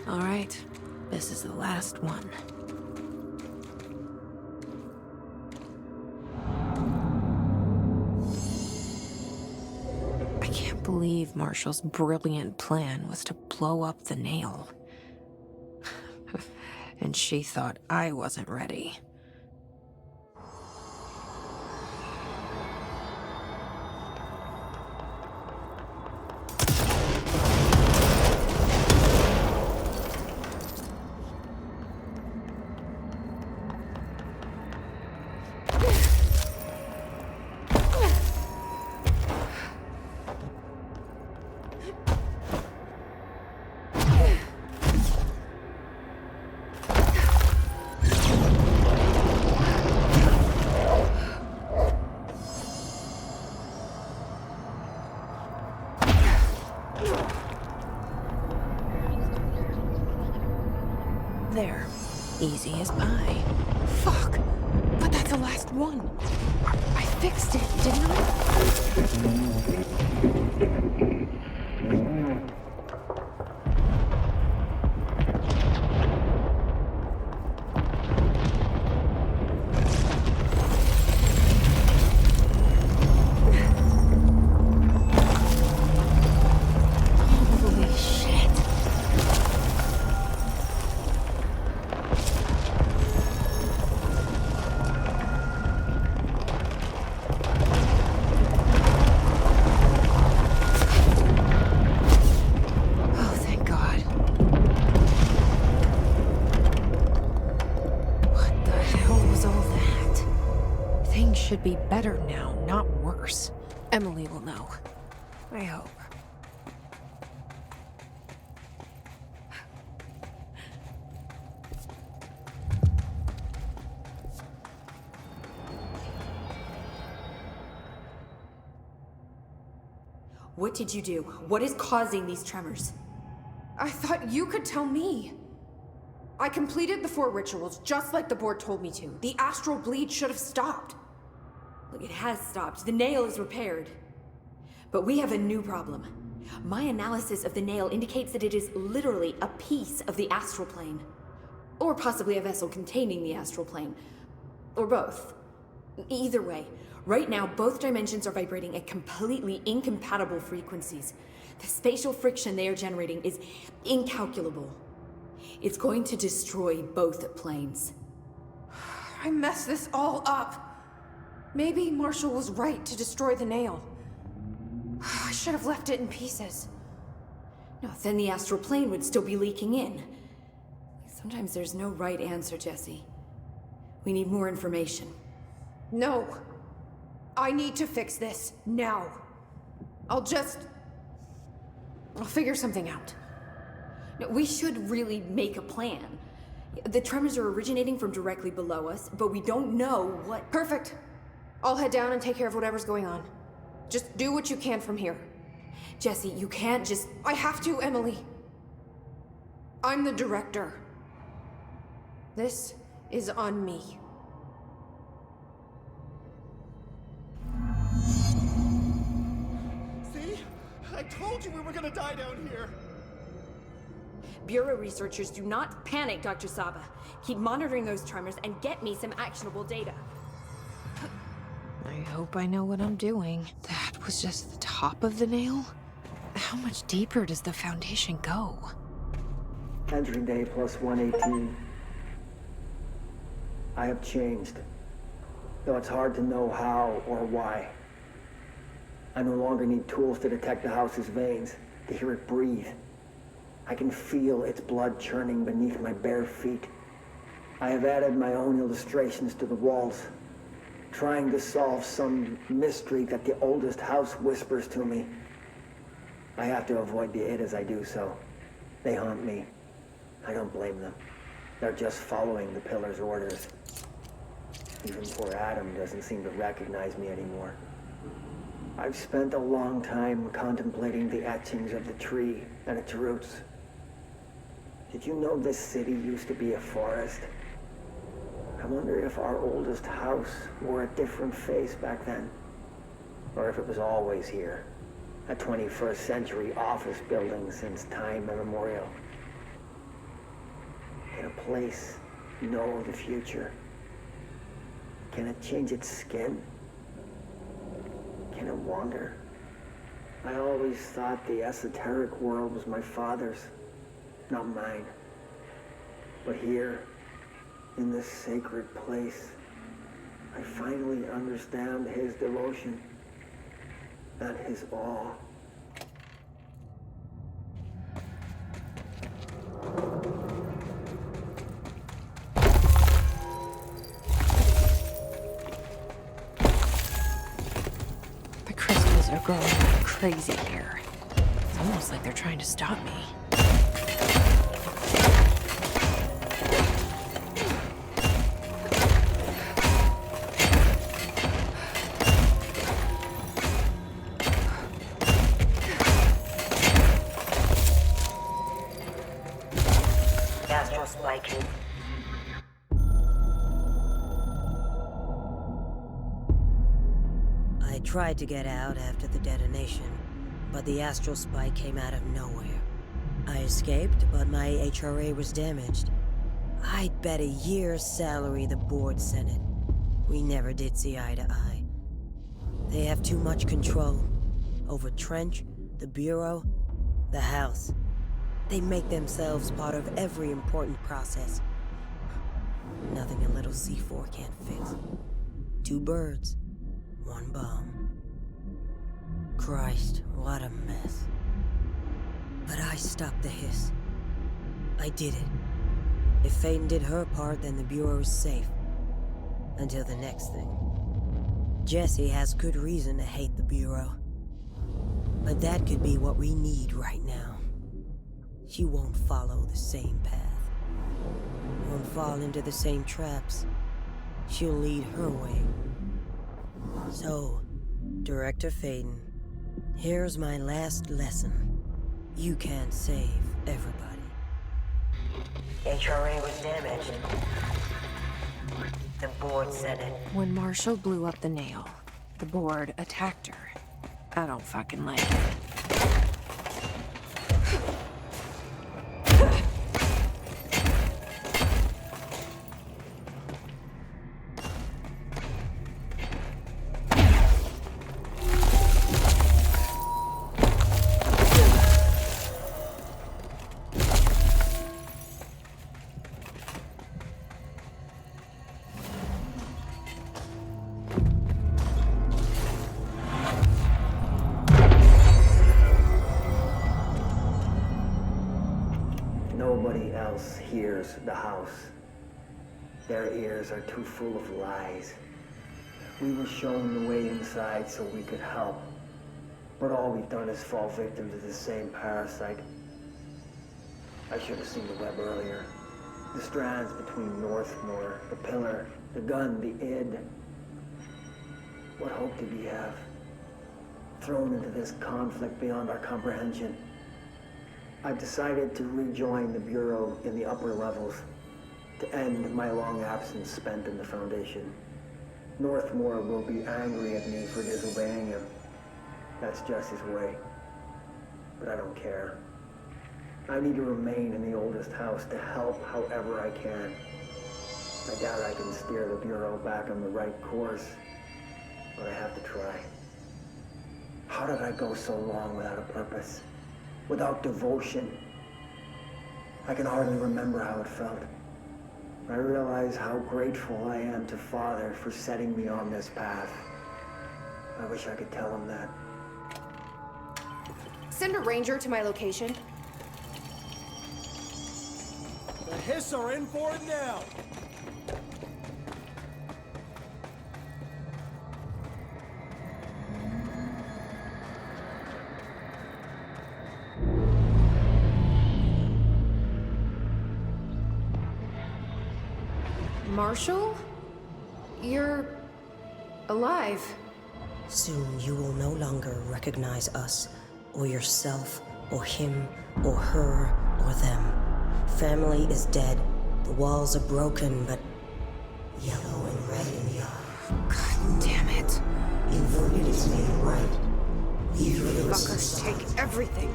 All right, this is the last one. I can't believe Marshall's brilliant plan was to blow up the nail. And she thought I wasn't ready. There. Easy as pie. Fuck! But that's the last one! I fixed it, didn't I? Holy Things should be better now, not worse. Emily will know. I hope. What did you do? What is causing these tremors? I thought you could tell me. I completed the 4 rituals just like the board told me to. The astral bleed should have stopped. Look, it has stopped. The nail is repaired. But we have a new problem. My analysis of the nail indicates that it is literally a piece of the astral plane. Or possibly a vessel containing the astral plane. Or both. Either way, right now both dimensions are vibrating at completely incompatible frequencies. The spatial friction they are generating is incalculable. It's going to destroy both planes. I messed this all up. Maybe Marshall was right to destroy the nail. I should have left it in pieces. No, then the astral plane would still be leaking in. Sometimes there's no right answer, Jesse. We need more information. No. I need to fix this, now. I'll figure something out. No, we should really make a plan. The tremors are originating from directly below us, but we don't know what... Perfect. I'll head down and take care of whatever's going on. Just do what you can from here. Jesse, you can't just... I have to, Emily. I'm the director. This is on me. See? I told you we were gonna die down here! Bureau researchers, do not panic, Dr. Saba. Keep monitoring those tremors and get me some actionable data. I hope I know what I'm doing. That was just the top of the nail? How much deeper does the Foundation go? Entering day plus 118. I have changed, though it's hard to know how or why. I no longer need tools to detect the house's veins, to hear it breathe. I can feel its blood churning beneath my bare feet. I have added my own illustrations to the walls, trying to solve some mystery that the oldest house whispers to me. I have to avoid the it as I do so. They haunt me. I don't blame them. They're just following the pillar's orders. Even poor Adam doesn't seem to recognize me anymore. I've spent a long time contemplating the etchings of the tree and its roots. Did you know this city used to be a forest? I wonder if our oldest house wore a different face back then. Or if it was always here. A 21st century office building since time immemorial. Can a place know the future? Can it change its skin? Can it wander? I always thought the esoteric world was my father's, not mine. But here, in this sacred place, I finally understand his devotion and his awe. The crystals are growing like crazy here. It's almost like they're trying to stop me. I tried to get out after the detonation, but the astral spike came out of nowhere. I escaped, but my HRA was damaged. I'd bet a year's salary the board sent it. We never did see eye to eye. They have too much control over Trench, the Bureau, the House. They make themselves part of every important process. Nothing a little C4 can't fix. 2 birds, 1 bomb. Christ, what a mess. But I stopped the hiss. I did it. If Feyden did her part, then the Bureau is safe. Until the next thing. Jesse has good reason to hate the Bureau. But that could be what we need right now. She won't follow the same path. Won't fall into the same traps. She'll lead her way. So, Director Feyden, here's my last lesson. You can't save everybody. HRA was damaged. The board said it. When Marshall blew up the nail, the board attacked her. I don't fucking like it. Nobody else hears the house. Their ears are too full of lies. We were shown the way inside so we could help. But all we've done is fall victim to the same parasite. I should have seen the web earlier. The strands between Northmore, the pillar, the gun, the id. What hope did we have? Thrown into this conflict beyond our comprehension. I've decided to rejoin the Bureau in the upper levels, to end my long absence spent in the Foundation. Northmore will be angry at me for disobeying him. That's just his way. But I don't care. I need to remain in the oldest house to help however I can. I doubt I can steer the Bureau back on the right course, but I have to try. How did I go so long without a purpose? Without devotion? I can hardly remember how it felt. I realize how grateful I am to Father for setting me on this path. I wish I could tell him that. Send a ranger to my location. The Hiss are in for it now! Marshall? You're alive. Soon you will no longer recognize us, or yourself, or him, or her, or them. Family is dead. The walls are broken, but yellow and red in the eye. God damn it. Inverted is made right. These Fuckers take everything.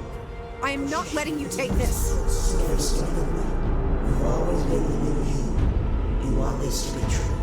I am not letting you take this. You've always been the new you. You want this to be true.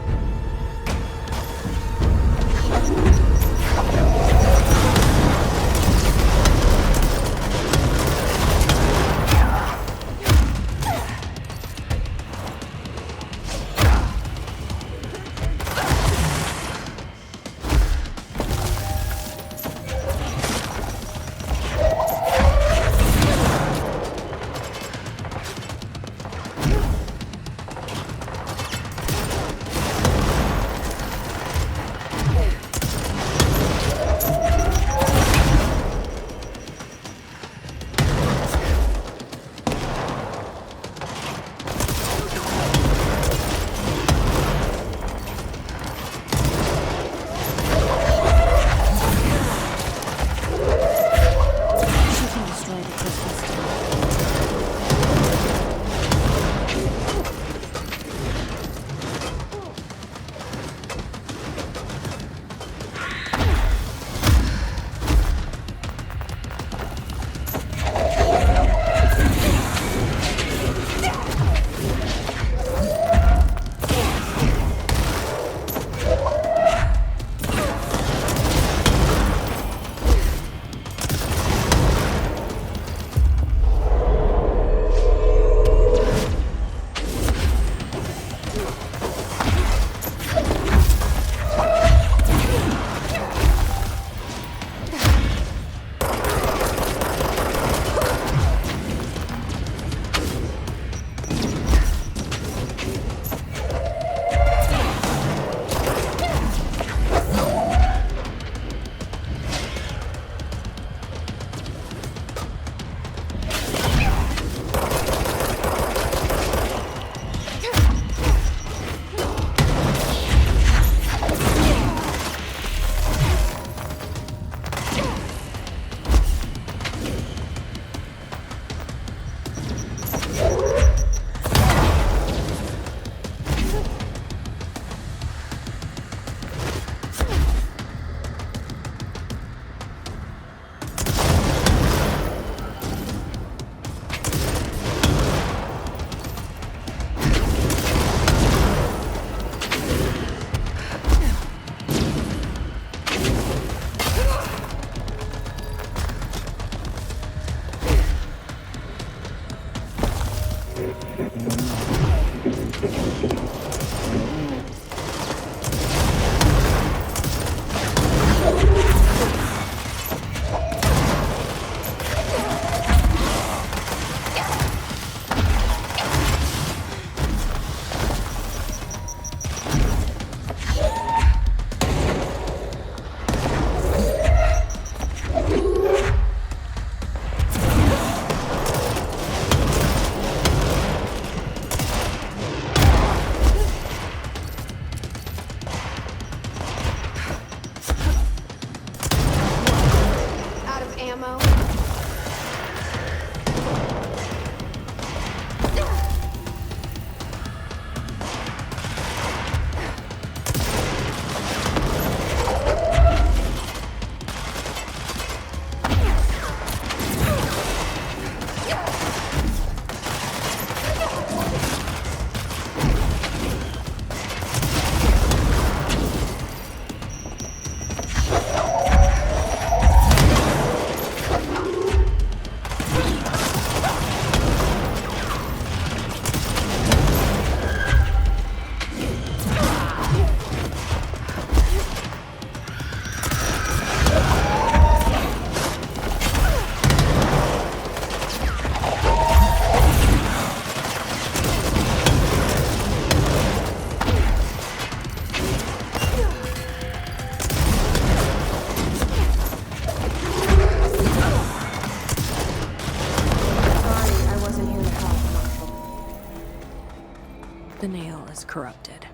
was corrupted.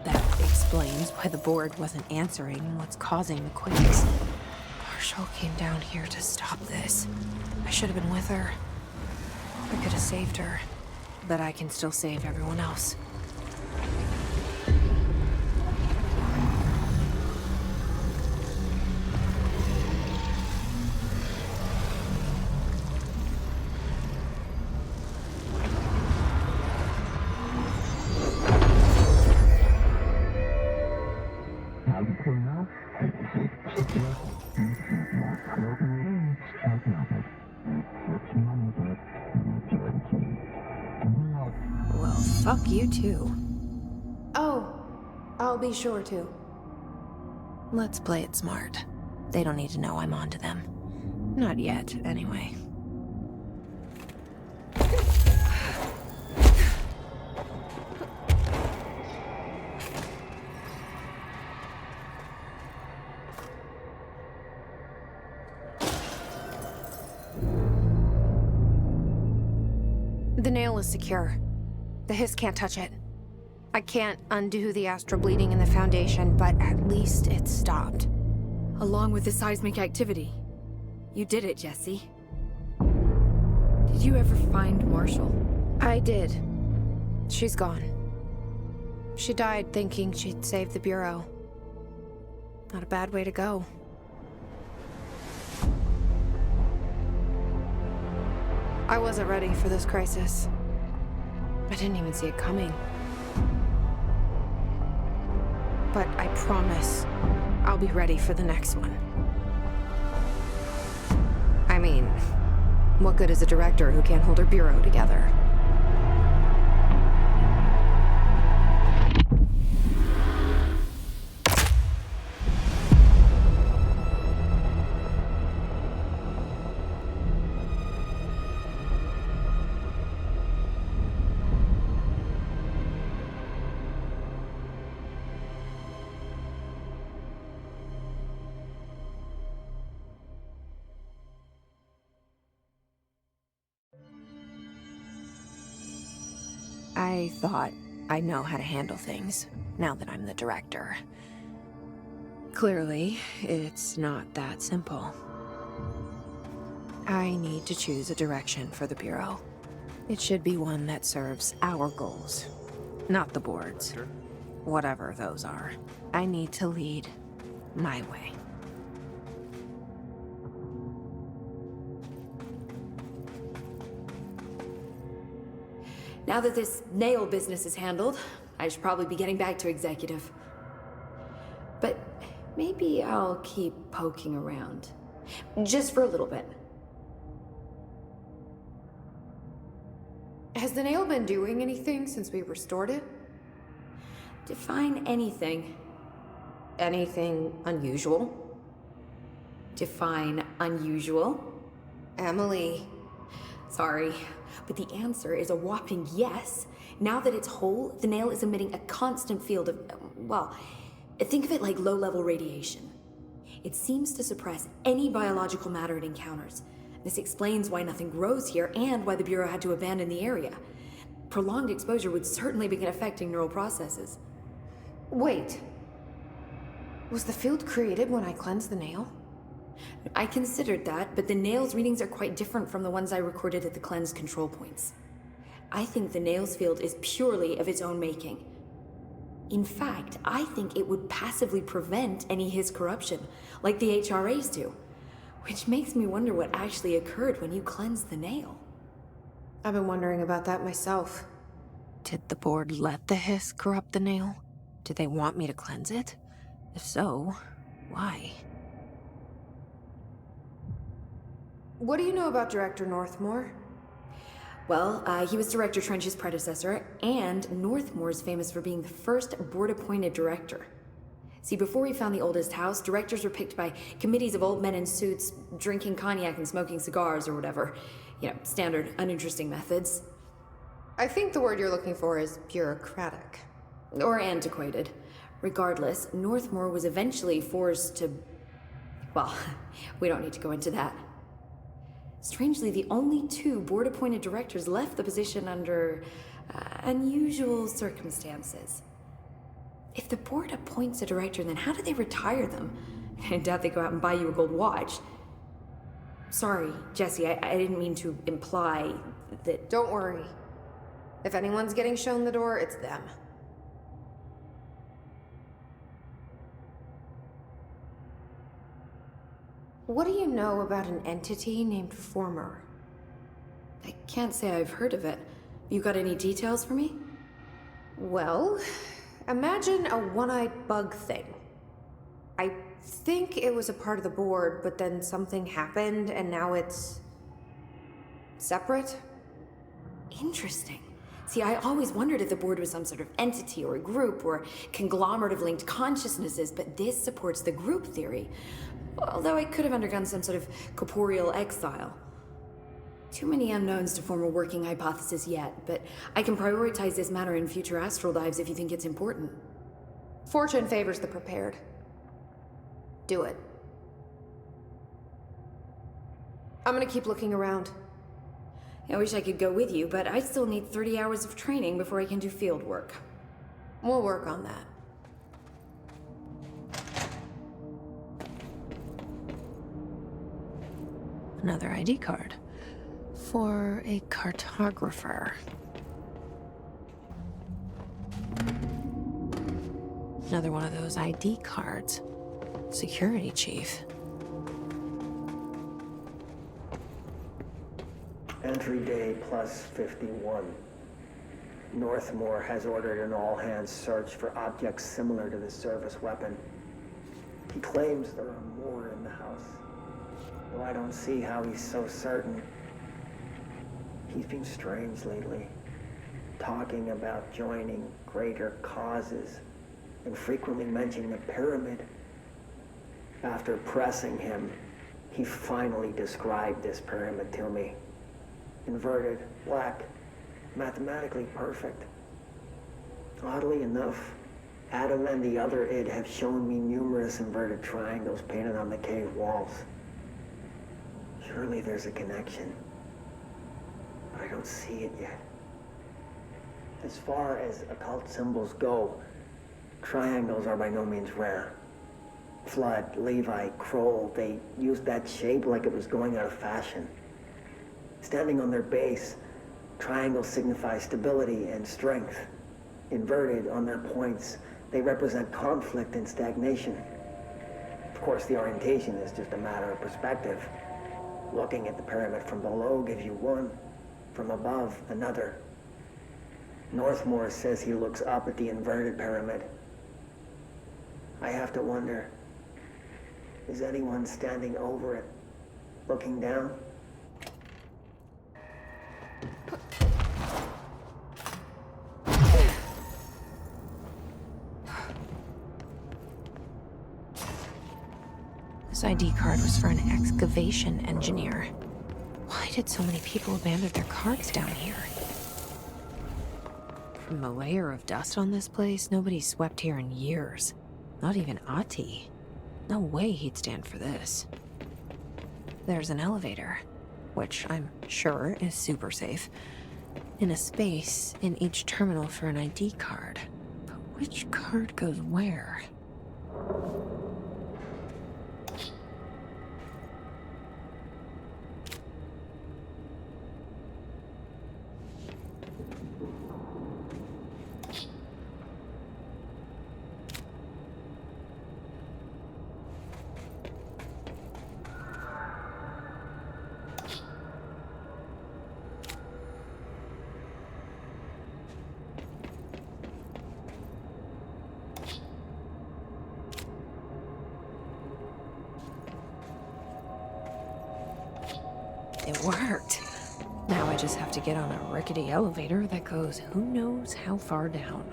That explains why the board wasn't answering what's causing the quakes. Marshall came down here to stop this. I should have been with her. I could have saved her. But I can still save everyone else. Well, fuck you too. Oh, I'll be sure to. Let's play it smart. They don't need to know I'm onto them. Not yet, anyway. The nail is secure. The hiss can't touch it. I can't undo the astral bleeding in the Foundation, but at least it's stopped. Along with the seismic activity. You did it, Jesse. Did you ever find Marshall? I did. She's gone. She died thinking she'd save the Bureau. Not a bad way to go. I wasn't ready for this crisis. I didn't even see it coming. But I promise I'll be ready for the next one. I mean, what good is a director who can't hold her bureau together? I thought I know how to handle things, now that I'm the director. Clearly, it's not that simple. I need to choose a direction for the Bureau. It should be one that serves our goals, not the board's. Whatever those are. I need to lead my way. Now that this nail business is handled, I should probably be getting back to executive. But maybe I'll keep poking around. Just for a little bit. Has the nail been doing anything since we restored it? Define anything. Anything unusual? Define unusual. Emily. Sorry, but the answer is a whopping yes. Now that it's whole, the nail is emitting a constant field of, well, think of it like low-level radiation. It seems to suppress any biological matter it encounters. This explains why nothing grows here and why the Bureau had to abandon the area. Prolonged exposure would certainly begin affecting neural processes. Wait. Was the field created when I cleansed the nail? I considered that, but the nail's readings are quite different from the ones I recorded at the cleanse control points. I think the nail's field is purely of its own making. In fact, I think it would passively prevent any his corruption, like the HRAs do. Which makes me wonder what actually occurred when you cleansed the nail. I've been wondering about that myself. Did the board let the hiss corrupt the nail? Did they want me to cleanse it? If so, why? What do you know about Director Northmore? Well, he was Director Trench's predecessor, and Northmore's famous for being the first board-appointed director. See, before we found the oldest house, directors were picked by committees of old men in suits, drinking cognac and smoking cigars or whatever. You know, standard, uninteresting methods. I think the word you're looking for is bureaucratic. Or antiquated. Regardless, Northmore was eventually forced to... Well, we don't need to go into that. Strangely, the only two board-appointed directors left the position under unusual circumstances. If the board appoints a director, then how do they retire them? I doubt they go out and buy you a gold watch. Sorry, Jesse, I didn't mean to imply that... Don't worry. If anyone's getting shown the door, it's them. What do you know about an entity named Former? I can't say I've heard of it. You got any details for me? Well, imagine a one-eyed bug thing. I think it was a part of the board, but then something happened and now it's... separate? Interesting. See, I always wondered if the board was some sort of entity or a group or conglomerate of linked consciousnesses, but this supports the group theory. Although I could have undergone some sort of corporeal exile. Too many unknowns to form a working hypothesis yet, but I can prioritize this matter in future astral dives if you think it's important. Fortune favors the prepared. Do it. I'm gonna keep looking around. I wish I could go with you, but I still need 30 hours of training before I can do field work. We'll work on that. Another ID card. For a cartographer. Another one of those ID cards. Security chief. Entry day plus 51. Northmore has ordered an all-hands search for objects similar to the service weapon. He claims there are more in the house, though I don't see how he's so certain. He's been strange lately, talking about joining greater causes and frequently mentioning the pyramid. After pressing him, he finally described this pyramid to me. Inverted, black, mathematically perfect. Oddly enough, Adam and the other id have shown me numerous inverted triangles painted on the cave walls. Surely there's a connection, but I don't see it yet. As far as occult symbols go, triangles are by no means rare. Flood, Levi, Kroll, they used that shape like it was going out of fashion. Standing on their base, triangles signify stability and strength. Inverted on their points, they represent conflict and stagnation. Of course, the orientation is just a matter of perspective. Looking at the pyramid from below gives you one, from above another. Northmore says he looks up at the inverted pyramid. I have to wonder, is anyone standing over it, looking down? This ID card was for an excavation engineer. Why did so many people abandon their cards down here? From the layer of dust on this place, nobody's swept here in years. Not even Ati. No way he'd stand for this. There's an elevator, which I'm sure is super safe, in a space in each terminal for an ID card. But which card goes where? It worked. Now I just have to get on a rickety elevator that goes who knows how far down.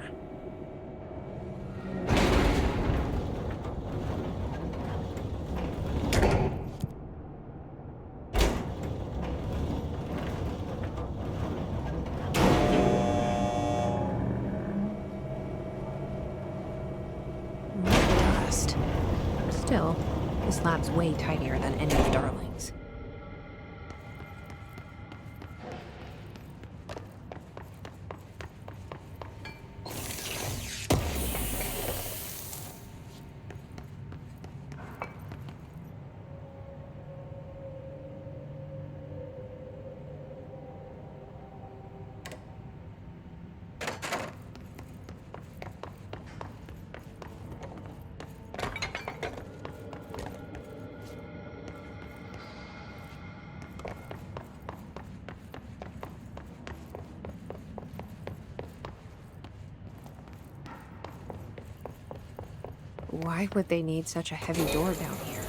More dust. Still, this lab's way tidier than any of Darling's. why would they need such a heavy door down here?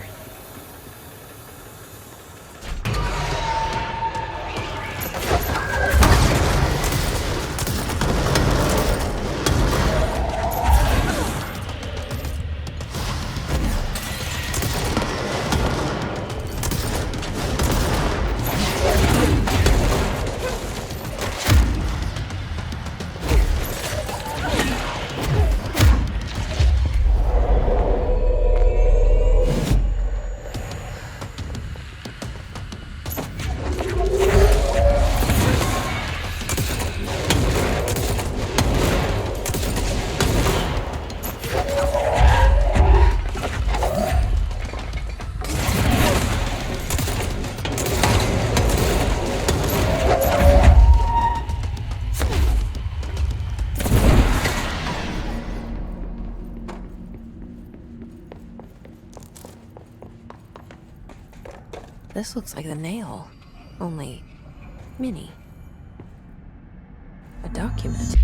This looks like the nail, only mini. A document.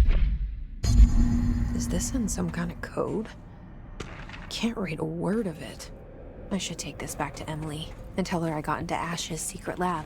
Is this in some kind of code? Can't read a word of it. I should take this back to Emily and tell her I got into Ash's secret lab.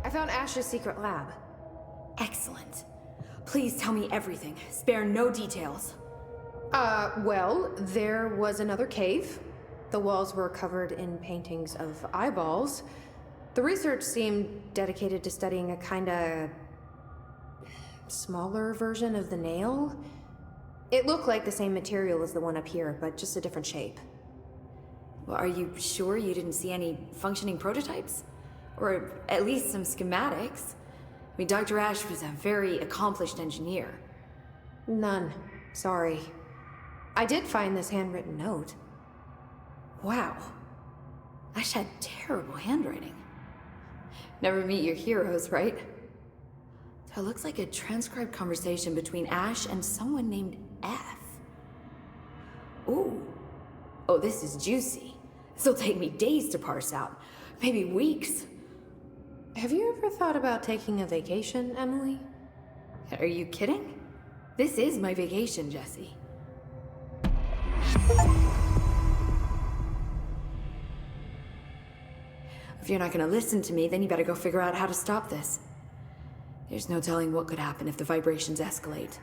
I found Ash's secret lab. Excellent. Please tell me everything. Spare no details. Well, there was another cave. The walls were covered in paintings of eyeballs. The research seemed dedicated to studying a kinda smaller version of the nail. It looked like the same material as the one up here, but just a different shape. Well, are you sure you didn't see any functioning prototypes? Or at least some schematics? I mean, Dr. Ash was a very accomplished engineer. None. Sorry. I did find this handwritten note. Wow. Ash had terrible handwriting. Never meet your heroes, right? So it looks like a transcribed conversation between Ash and someone named F. Ooh. Oh, this is juicy. This'll take me days to parse out. Maybe weeks. Have you ever thought about taking a vacation, Emily? Are you kidding? This is my vacation, Jesse. If you're not gonna listen to me, then you better go figure out how to stop this. There's no telling what could happen if the vibrations escalate.